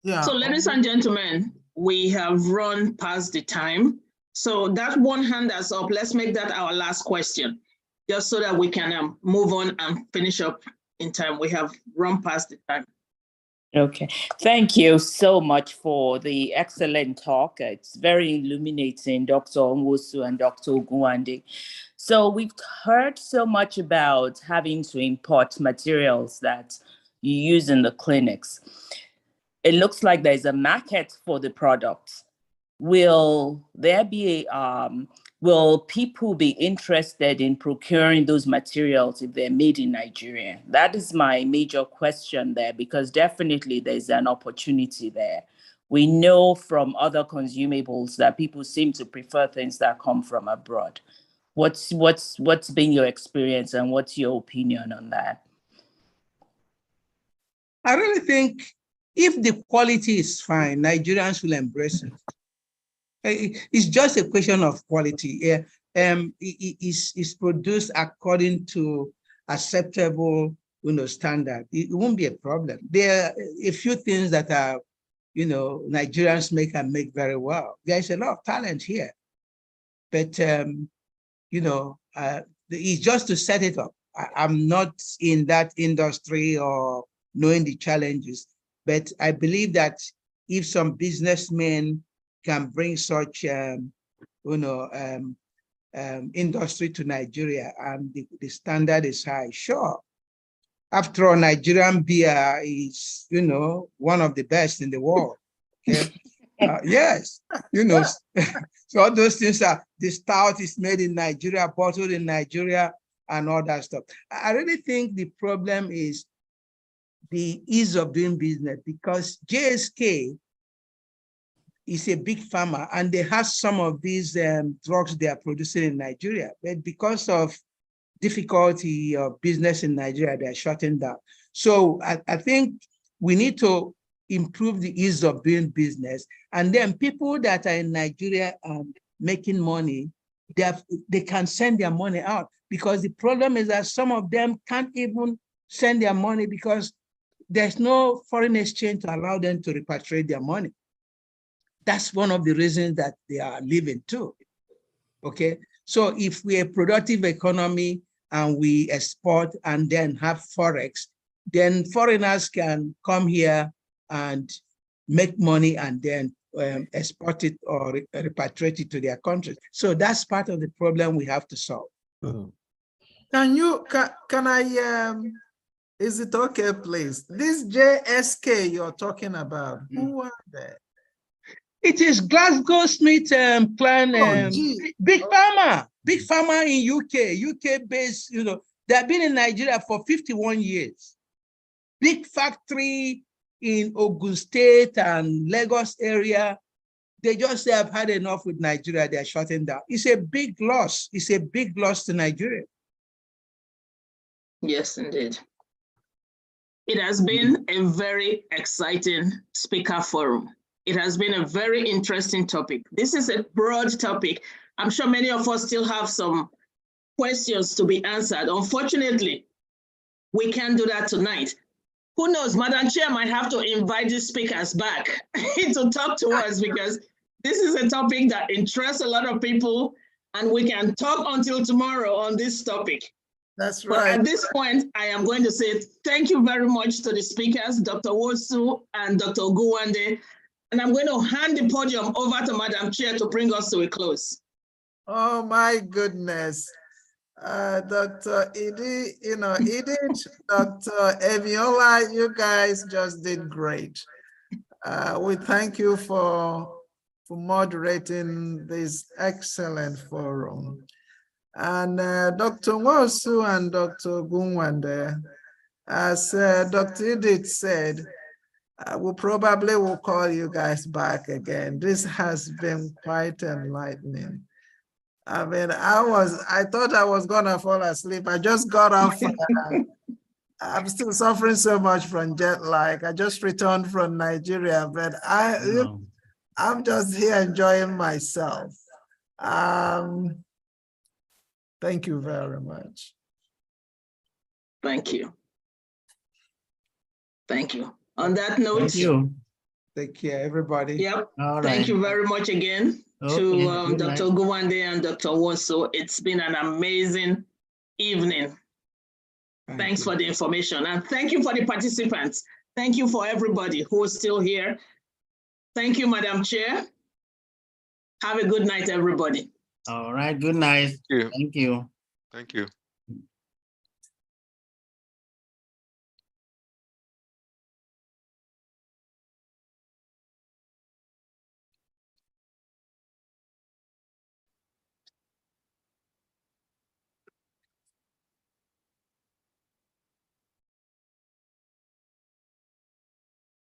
Yeah. So ladies and gentlemen, we have run past the time. So that one hand that's up, let's make that our last question, just so that we can move on and finish up in time. We have run past the time. Okay, thank you so much for the excellent talk. It's very illuminating, Dr. Wosu and Dr. Ogunwande. So we've heard so much about having to import materials that you use in the clinics. It looks like there's a market for the products. Will there be will people be interested in procuring those materials if they're made in Nigeria? That is my major question there, because definitely there's an opportunity there. We know from other consumables that people seem to prefer things that come from abroad. What's been your experience and what's your opinion on that? I really think if the quality is fine, Nigerians will embrace it. It's just a question of quality. It's produced according to acceptable, standard. It won't be a problem. There are a few things that are, Nigerians make and make very well. There's a lot of talent here, but it's just to set it up. I'm not in that industry or knowing the challenges, but I believe that if some businessmen can bring such, industry to Nigeria and the standard is high, sure. After all, Nigerian beer is, one of the best in the world. Okay? Yes, so all those things are, the stout is made in Nigeria, bottled in Nigeria, and all that stuff. I really think the problem is the ease of doing business, because JSK is a big pharma and they have some of these drugs they are producing in Nigeria, but because of difficulty of business in Nigeria, they're shutting down. So I think we need to improve the ease of doing business, and then people that are in Nigeria making money, they can send their money out, because the problem is that some of them can't even send their money because there's no foreign exchange to allow them to repatriate their money. That's one of the reasons that they are leaving too, okay? So if we're a productive economy and we export and then have Forex, then foreigners can come here and make money and then export it or repatriate it to their countries. So that's part of the problem we have to solve. Can I, is it okay, please? This JSK you're talking about, who are they? It is GlaxoSmithKline, big pharma in UK based, they've been in Nigeria for 51 years. Big factory in Ogun State and Lagos area. They just say, I've had enough with Nigeria, they're shutting down. It's a big loss. It's a big loss to Nigeria. Yes, indeed. It has been a very exciting speaker forum. It has been a very interesting topic. This is a broad topic. I'm sure many of us still have some questions to be answered. Unfortunately, we can't do that tonight. who knows, Madam Chair might have to invite the speakers back to talk to us, because this is a topic that interests a lot of people, and we can talk until tomorrow on this topic. That's But right. at this point, I am going to say thank you very much to the speakers, Dr. Wosu and Dr. Ogunwande, and I'm going to hand the podium over to Madam Chair to bring us to a close. Oh my goodness. Dr. Edith, Dr. Eviola, you guys just did great. We thank you for moderating this excellent forum. And Dr. Wosu and Dr. Ogunwande, as Dr. Edith said, we probably will call you guys back again. This has been quite enlightening. I mean, I thought I was gonna fall asleep. I just got off. I'm still suffering so much from jet lag. I just returned from Nigeria, but I'm just here enjoying myself. Thank you very much. Thank you. Thank you. On that note, Thank you. Take care, everybody. Yep. All Thank right. you very much again to Good Dr. night. Ogunwande and Dr. Wosu. It's been an amazing evening. Thanks for the information, and thank you for the participants. Thank you for everybody who is still here. Thank you, Madam Chair. Have a good night, everybody. All right. Good night. Thank you. Thank you. Thank you.